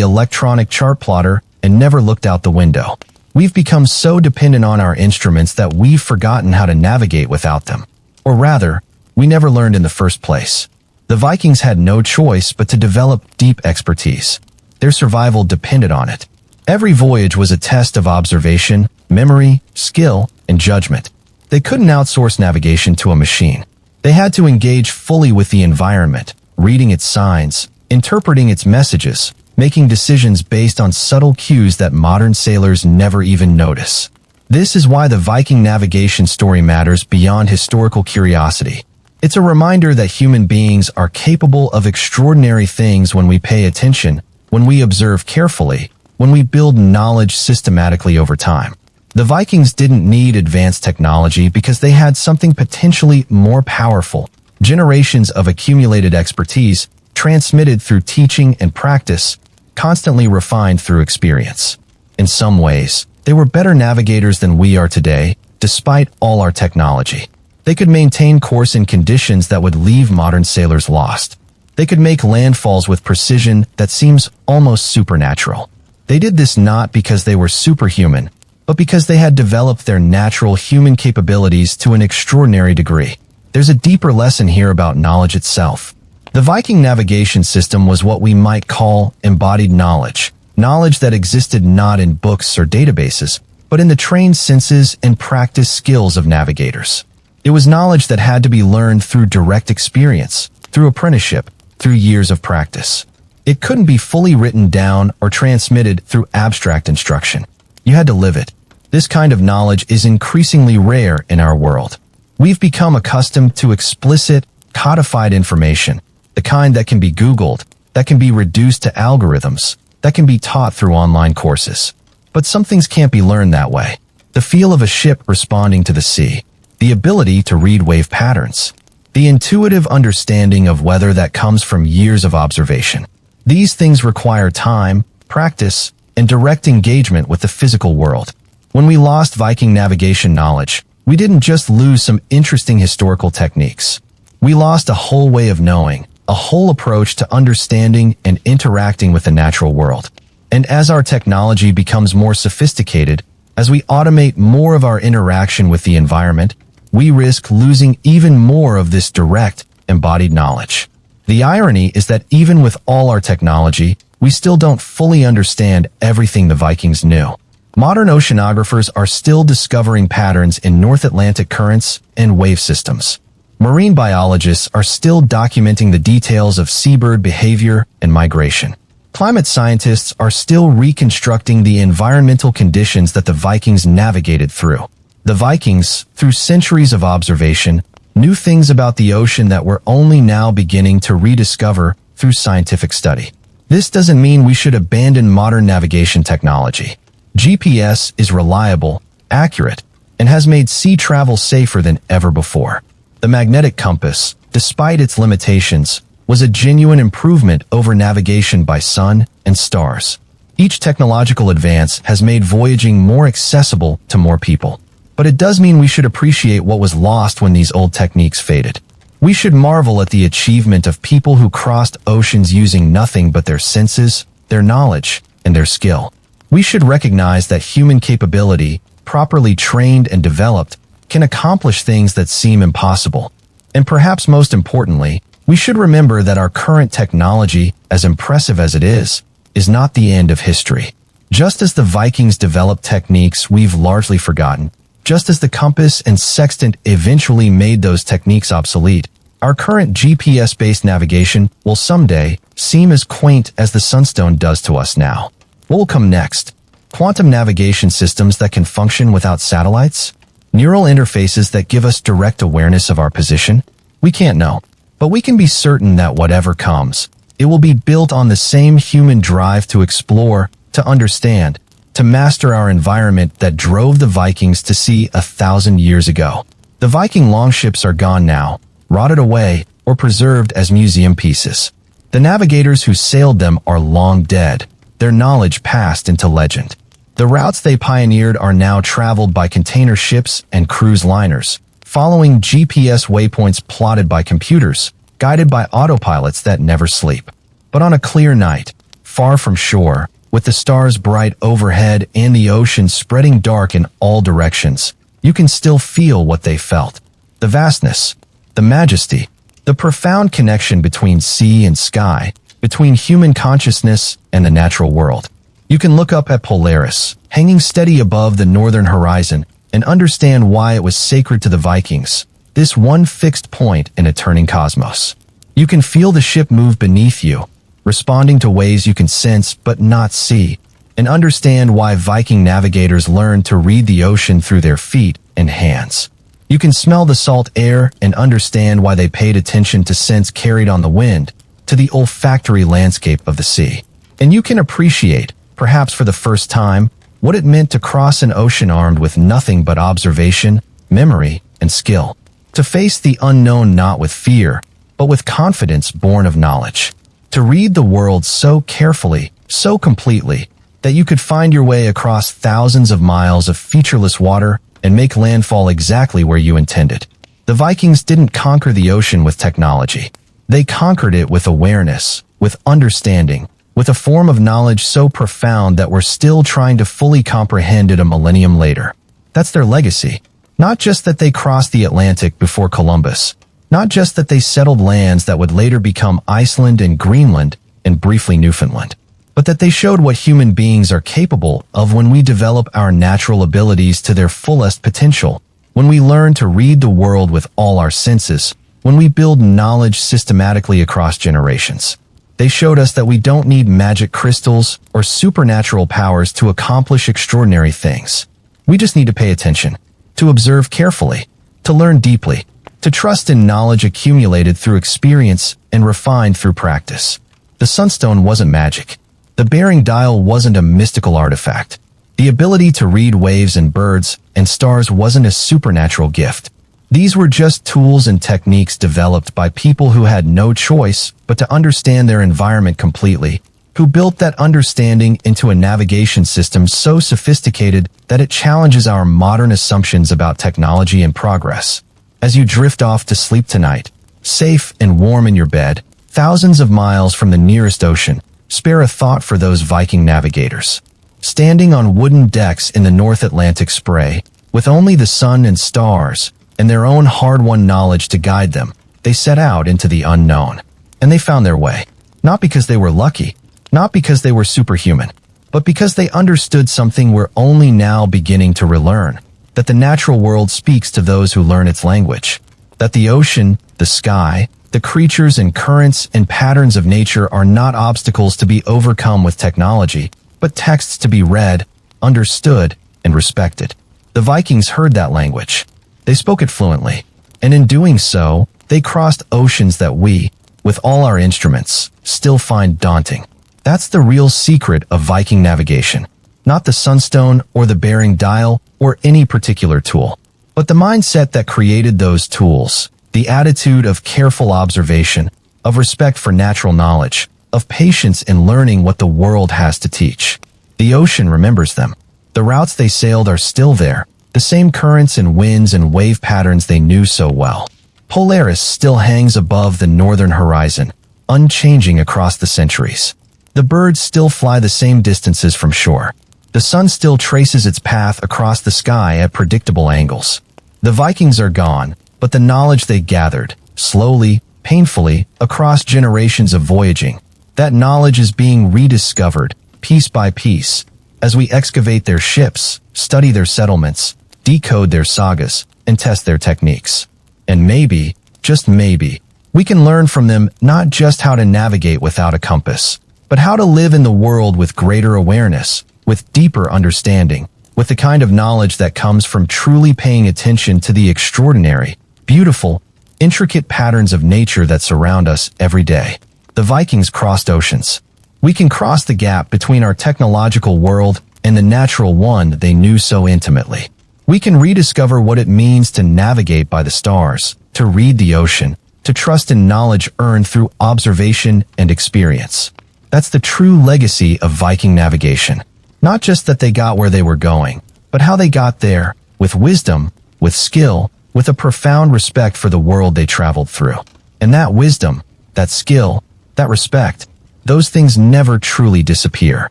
electronic chart plotter and never looked out the window. We've become so dependent on our instruments that we've forgotten how to navigate without them. Or rather, we never learned in the first place. The Vikings had no choice but to develop deep expertise. Their survival depended on it. Every voyage was a test of observation, memory, skill, and judgment. They couldn't outsource navigation to a machine. They had to engage fully with the environment, reading its signs, interpreting its messages, making decisions based on subtle cues that modern sailors never even notice. This is why the Viking navigation story matters beyond historical curiosity. It's a reminder that human beings are capable of extraordinary things when we pay attention, when we observe carefully, when we build knowledge systematically over time. The Vikings didn't need advanced technology because they had something potentially more powerful: generations of accumulated expertise, transmitted through teaching and practice, constantly refined through experience. In some ways, they were better navigators than we are today, despite all our technology. They could maintain course in conditions that would leave modern sailors lost. They could make landfalls with precision that seems almost supernatural. They did this not because they were superhuman, but because they had developed their natural human capabilities to an extraordinary degree. There's a deeper lesson here about knowledge itself. The Viking navigation system was what we might call embodied knowledge, knowledge that existed not in books or databases, but in the trained senses and practice skills of navigators. It was knowledge that had to be learned through direct experience, through apprenticeship, through years of practice. It couldn't be fully written down or transmitted through abstract instruction. You had to live it. This kind of knowledge is increasingly rare in our world. We've become accustomed to explicit, codified information, the kind that can be Googled, that can be reduced to algorithms, that can be taught through online courses. But some things can't be learned that way. The feel of a ship responding to the sea, the ability to read wave patterns, the intuitive understanding of weather that comes from years of observation. These things require time, practice, and direct engagement with the physical world. When we lost Viking navigation knowledge, we didn't just lose some interesting historical techniques. We lost a whole way of knowing, a whole approach to understanding and interacting with the natural world. And as our technology becomes more sophisticated, as we automate more of our interaction with the environment, we risk losing even more of this direct, embodied knowledge. The irony is that even with all our technology, we still don't fully understand everything the Vikings knew. Modern oceanographers are still discovering patterns in North Atlantic currents and wave systems. Marine biologists are still documenting the details of seabird behavior and migration. Climate scientists are still reconstructing the environmental conditions that the Vikings navigated through. The Vikings, through centuries of observation, knew things about the ocean that we're only now beginning to rediscover through scientific study. This doesn't mean we should abandon modern navigation technology. GPS is reliable, accurate, and has made sea travel safer than ever before. The magnetic compass, despite its limitations, was a genuine improvement over navigation by sun and stars. Each technological advance has made voyaging more accessible to more people. But it does mean we should appreciate what was lost when these old techniques faded. We should marvel at the achievement of people who crossed oceans using nothing but their senses, their knowledge, and their skill. We should recognize that human capability, properly trained and developed, can accomplish things that seem impossible. And perhaps most importantly, we should remember that our current technology, as impressive as it is not the end of history. Just as the Vikings developed techniques we've largely forgotten, Just as the compass and sextant eventually made those techniques obsolete, our current GPS-based navigation will someday seem as quaint as the sunstone does to us now. What will come next? Quantum navigation systems that can function without satellites? Neural interfaces that give us direct awareness of our position? We can't know, but we can be certain that whatever comes, it will be built on the same human drive to explore, to understand, to master our environment that drove the Vikings to sea 1,000 years ago. The Viking longships are gone now, rotted away, or preserved as museum pieces. The navigators who sailed them are long dead, their knowledge passed into legend. The routes they pioneered are now traveled by container ships and cruise liners, following GPS waypoints plotted by computers, guided by autopilots that never sleep. But on a clear night, far from shore, with the stars bright overhead and the ocean spreading dark in all directions, you can still feel what they felt. The vastness, the majesty, the profound connection between sea and sky, between human consciousness and the natural world. You can look up at Polaris, hanging steady above the northern horizon, and understand why it was sacred to the Vikings, this one fixed point in a turning cosmos. You can feel the ship move beneath you, responding to ways you can sense but not see, and understand why Viking navigators learned to read the ocean through their feet and hands. You can smell the salt air and understand why they paid attention to scents carried on the wind, to the olfactory landscape of the sea. And you can appreciate, perhaps for the first time, what it meant to cross an ocean armed with nothing but observation, memory, and skill. To face the unknown not with fear, but with confidence born of knowledge. To read the world so carefully, so completely, that you could find your way across thousands of miles of featureless water and make landfall exactly where you intended. The Vikings didn't conquer the ocean with technology. They conquered it with awareness, with understanding, with a form of knowledge so profound that we're still trying to fully comprehend it a millennium later. That's their legacy. Not just that they crossed the Atlantic before Columbus, not just that they settled lands that would later become Iceland and Greenland and briefly Newfoundland, but that they showed what human beings are capable of when we develop our natural abilities to their fullest potential, when we learn to read the world with all our senses, when we build knowledge systematically across generations. They showed us that we don't need magic crystals or supernatural powers to accomplish extraordinary things. We just need to pay attention, to observe carefully, to learn deeply, to trust in knowledge accumulated through experience and refined through practice. The sunstone wasn't magic. The bearing dial wasn't a mystical artifact. The ability to read waves and birds and stars wasn't a supernatural gift. These were just tools and techniques developed by people who had no choice but to understand their environment completely, who built that understanding into a navigation system so sophisticated that it challenges our modern assumptions about technology and progress. As you drift off to sleep tonight, safe and warm in your bed, thousands of miles from the nearest ocean, spare a thought for those Viking navigators. Standing on wooden decks in the North Atlantic spray, with only the sun and stars, and their own hard-won knowledge to guide them, they set out into the unknown. And they found their way. Not because they were lucky, not because they were superhuman, but because they understood something we're only now beginning to relearn, that the natural world speaks to those who learn its language, that the ocean, the sky, the creatures and currents and patterns of nature are not obstacles to be overcome with technology, but texts to be read, understood, and respected. The Vikings heard that language. They spoke it fluently, and in doing so, they crossed oceans that we, with all our instruments, still find daunting. That's the real secret of Viking navigation. Not the sunstone or the bearing dial or any particular tool, but the mindset that created those tools, the attitude of careful observation, of respect for natural knowledge, of patience in learning what the world has to teach. The ocean remembers them. The routes they sailed are still there, the same currents and winds and wave patterns they knew so well. Polaris still hangs above the northern horizon, unchanging across the centuries. The birds still fly the same distances from shore. The sun still traces its path across the sky at predictable angles. The Vikings are gone, but the knowledge they gathered, slowly, painfully, across generations of voyaging, that knowledge is being rediscovered, piece by piece, as we excavate their ships, study their settlements, decode their sagas, and test their techniques. And maybe, just maybe, we can learn from them not just how to navigate without a compass, but how to live in the world with greater awareness, with deeper understanding, with the kind of knowledge that comes from truly paying attention to the extraordinary, beautiful, intricate patterns of nature that surround us every day. The Vikings crossed oceans. We can cross the gap between our technological world and the natural one they knew so intimately. We can rediscover what it means to navigate by the stars, to read the ocean, to trust in knowledge earned through observation and experience. That's the true legacy of Viking navigation. Not just that they got where they were going, but how they got there, with wisdom, with skill, with a profound respect for the world they traveled through. And that wisdom, that skill, that respect, those things never truly disappear.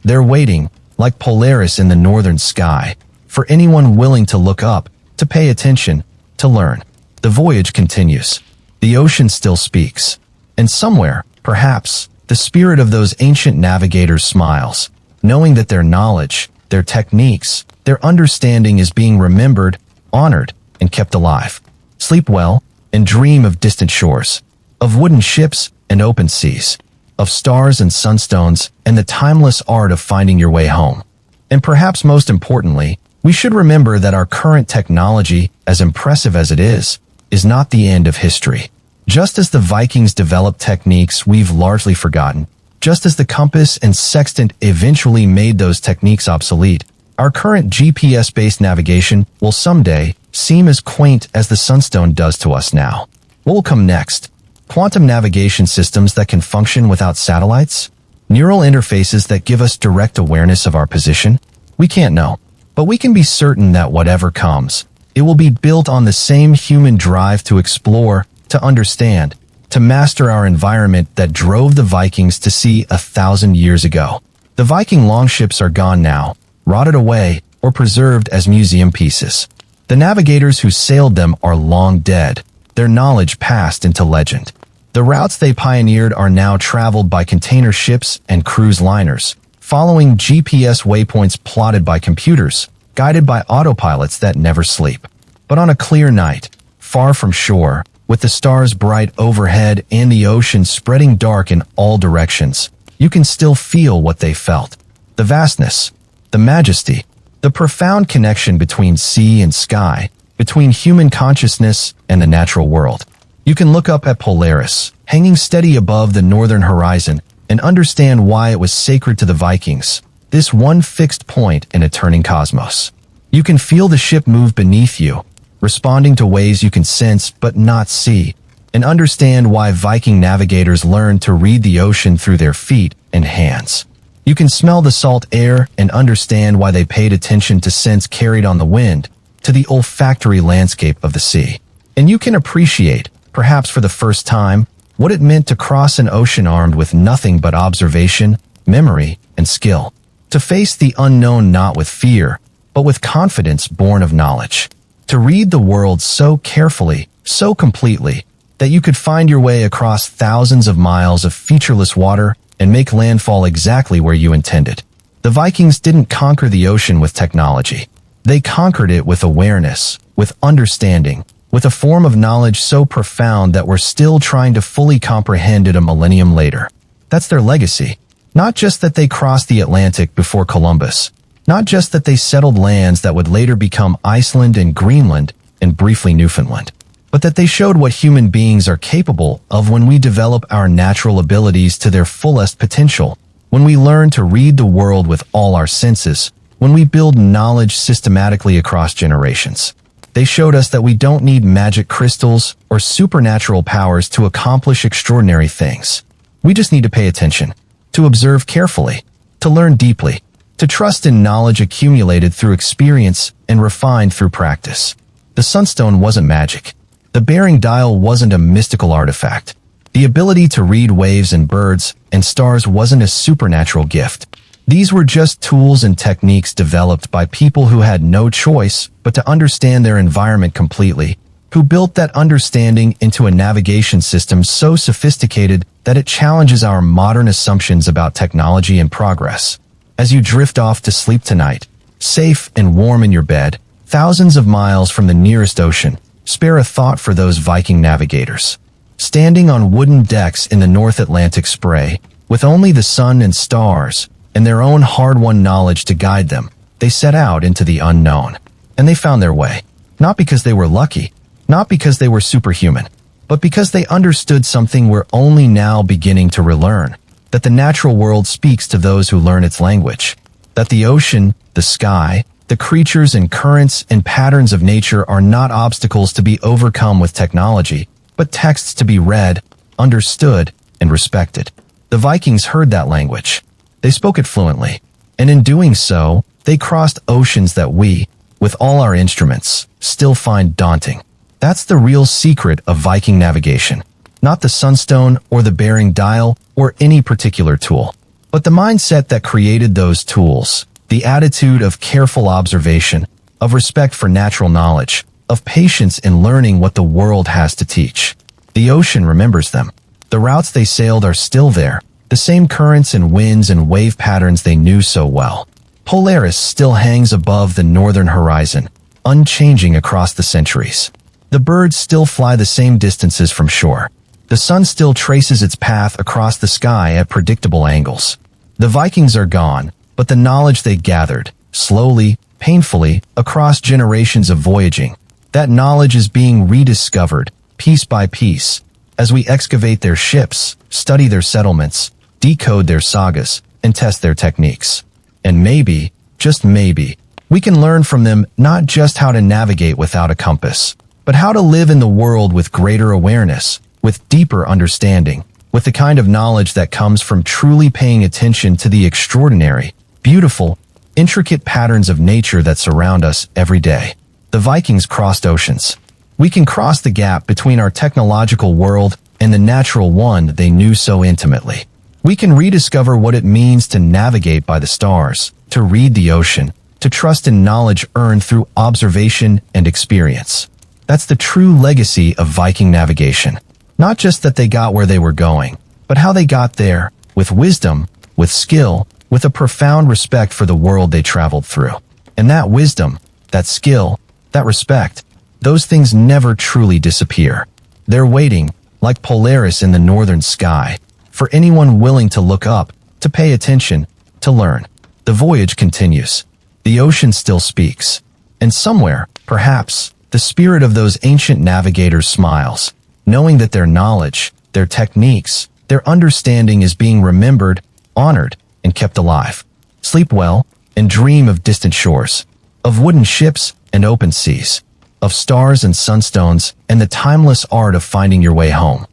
They're waiting, like Polaris in the northern sky, for anyone willing to look up, to pay attention, to learn. The voyage continues. The ocean still speaks. And somewhere, perhaps, the spirit of those ancient navigators smiles, knowing that their knowledge, their techniques, their understanding is being remembered, honored, and kept alive. Sleep well and dream of distant shores, of wooden ships and open seas, of stars and sunstones and the timeless art of finding your way home. And perhaps most importantly, we should remember that our current technology, as impressive as it is not the end of history. Just as the Vikings developed techniques we've largely forgotten, just as the compass and sextant eventually made those techniques obsolete, our current GPS-based navigation will someday seem as quaint as the sunstone does to us now. What will come next? Quantum navigation systems that can function without satellites? Neural interfaces that give us direct awareness of our position? We can't know, but we can be certain that whatever comes, it will be built on the same human drive to explore, to understand, to master our environment that drove the Vikings to sea 1,000 years ago. The Viking longships are gone now, rotted away, or preserved as museum pieces. The navigators who sailed them are long dead, their knowledge passed into legend. The routes they pioneered are now traveled by container ships and cruise liners, following GPS waypoints plotted by computers, guided by autopilots that never sleep. But on a clear night, far from shore, with the stars bright overhead and the ocean spreading dark in all directions, you can still feel what they felt. The vastness, the majesty, the profound connection between sea and sky, between human consciousness and the natural world. You can look up at Polaris, hanging steady above the northern horizon, and understand why it was sacred to the Vikings, this one fixed point in a turning cosmos. You can feel the ship move beneath you, responding to ways you can sense but not see, and understand why Viking navigators learned to read the ocean through their feet and hands. You can smell the salt air and understand why they paid attention to scents carried on the wind, to the olfactory landscape of the sea. And you can appreciate, perhaps for the first time, what it meant to cross an ocean armed with nothing but observation, memory, and skill. To face the unknown not with fear, but with confidence born of knowledge. To read the world so carefully, so completely, that you could find your way across thousands of miles of featureless water and make landfall exactly where you intended. The Vikings didn't conquer the ocean with technology. They conquered it with awareness, with understanding, with a form of knowledge so profound that we're still trying to fully comprehend it a millennium later. That's their legacy. Not just that they crossed the Atlantic before Columbus, not just that they settled lands that would later become Iceland and Greenland and briefly Newfoundland, but that they showed what human beings are capable of when we develop our natural abilities to their fullest potential, when we learn to read the world with all our senses, when we build knowledge systematically across generations. They showed us that we don't need magic crystals or supernatural powers to accomplish extraordinary things. We just need to pay attention, to observe carefully, to learn deeply, to trust in knowledge accumulated through experience and refined through practice. The sunstone wasn't magic. The bearing dial wasn't a mystical artifact. The ability to read waves and birds and stars wasn't a supernatural gift. These were just tools and techniques developed by people who had no choice but to understand their environment completely, who built that understanding into a navigation system so sophisticated that it challenges our modern assumptions about technology and progress. As you drift off to sleep tonight, safe and warm in your bed, thousands of miles from the nearest ocean, spare a thought for those Viking navigators. Standing on wooden decks in the North Atlantic spray, with only the sun and stars, and their own hard-won knowledge to guide them, they set out into the unknown. And they found their way. Not because they were lucky, not because they were superhuman, but because they understood something we're only now beginning to relearn, that the natural world speaks to those who learn its language, that the ocean, the sky, the creatures and currents and patterns of nature are not obstacles to be overcome with technology, but texts to be read, understood, and respected. The Vikings heard that language. They spoke it fluently, and in doing so, they crossed oceans that we, with all our instruments, still find daunting. That's the real secret of Viking navigation. Not the sunstone or the bearing dial or any particular tool, but the mindset that created those tools, the attitude of careful observation, of respect for natural knowledge, of patience in learning what the world has to teach. The ocean remembers them. The routes they sailed are still there, the same currents and winds and wave patterns they knew so well. Polaris still hangs above the northern horizon, unchanging across the centuries. The birds still fly the same distances from shore. The sun still traces its path across the sky at predictable angles. The Vikings are gone, but the knowledge they gathered, slowly, painfully, across generations of voyaging, that knowledge is being rediscovered, piece by piece, as we excavate their ships, study their settlements, decode their sagas, and test their techniques. And maybe, just maybe, we can learn from them not just how to navigate without a compass, but how to live in the world with greater awareness, with deeper understanding, with the kind of knowledge that comes from truly paying attention to the extraordinary, beautiful, intricate patterns of nature that surround us every day. The Vikings crossed oceans. We can cross the gap between our technological world and the natural one they knew so intimately. We can rediscover what it means to navigate by the stars, to read the ocean, to trust in knowledge earned through observation and experience. That's the true legacy of Viking navigation. Not just that they got where they were going, but how they got there, with wisdom, with skill, with a profound respect for the world they traveled through. And that wisdom, that skill, that respect, those things never truly disappear. They're waiting, like Polaris in the northern sky, for anyone willing to look up, to pay attention, to learn. The voyage continues. The ocean still speaks. And somewhere, perhaps, the spirit of those ancient navigators smiles, knowing that their knowledge, their techniques, their understanding is being remembered, honored, and kept alive. Sleep well and dream of distant shores, of wooden ships and open seas, of stars and sunstones and the timeless art of finding your way home.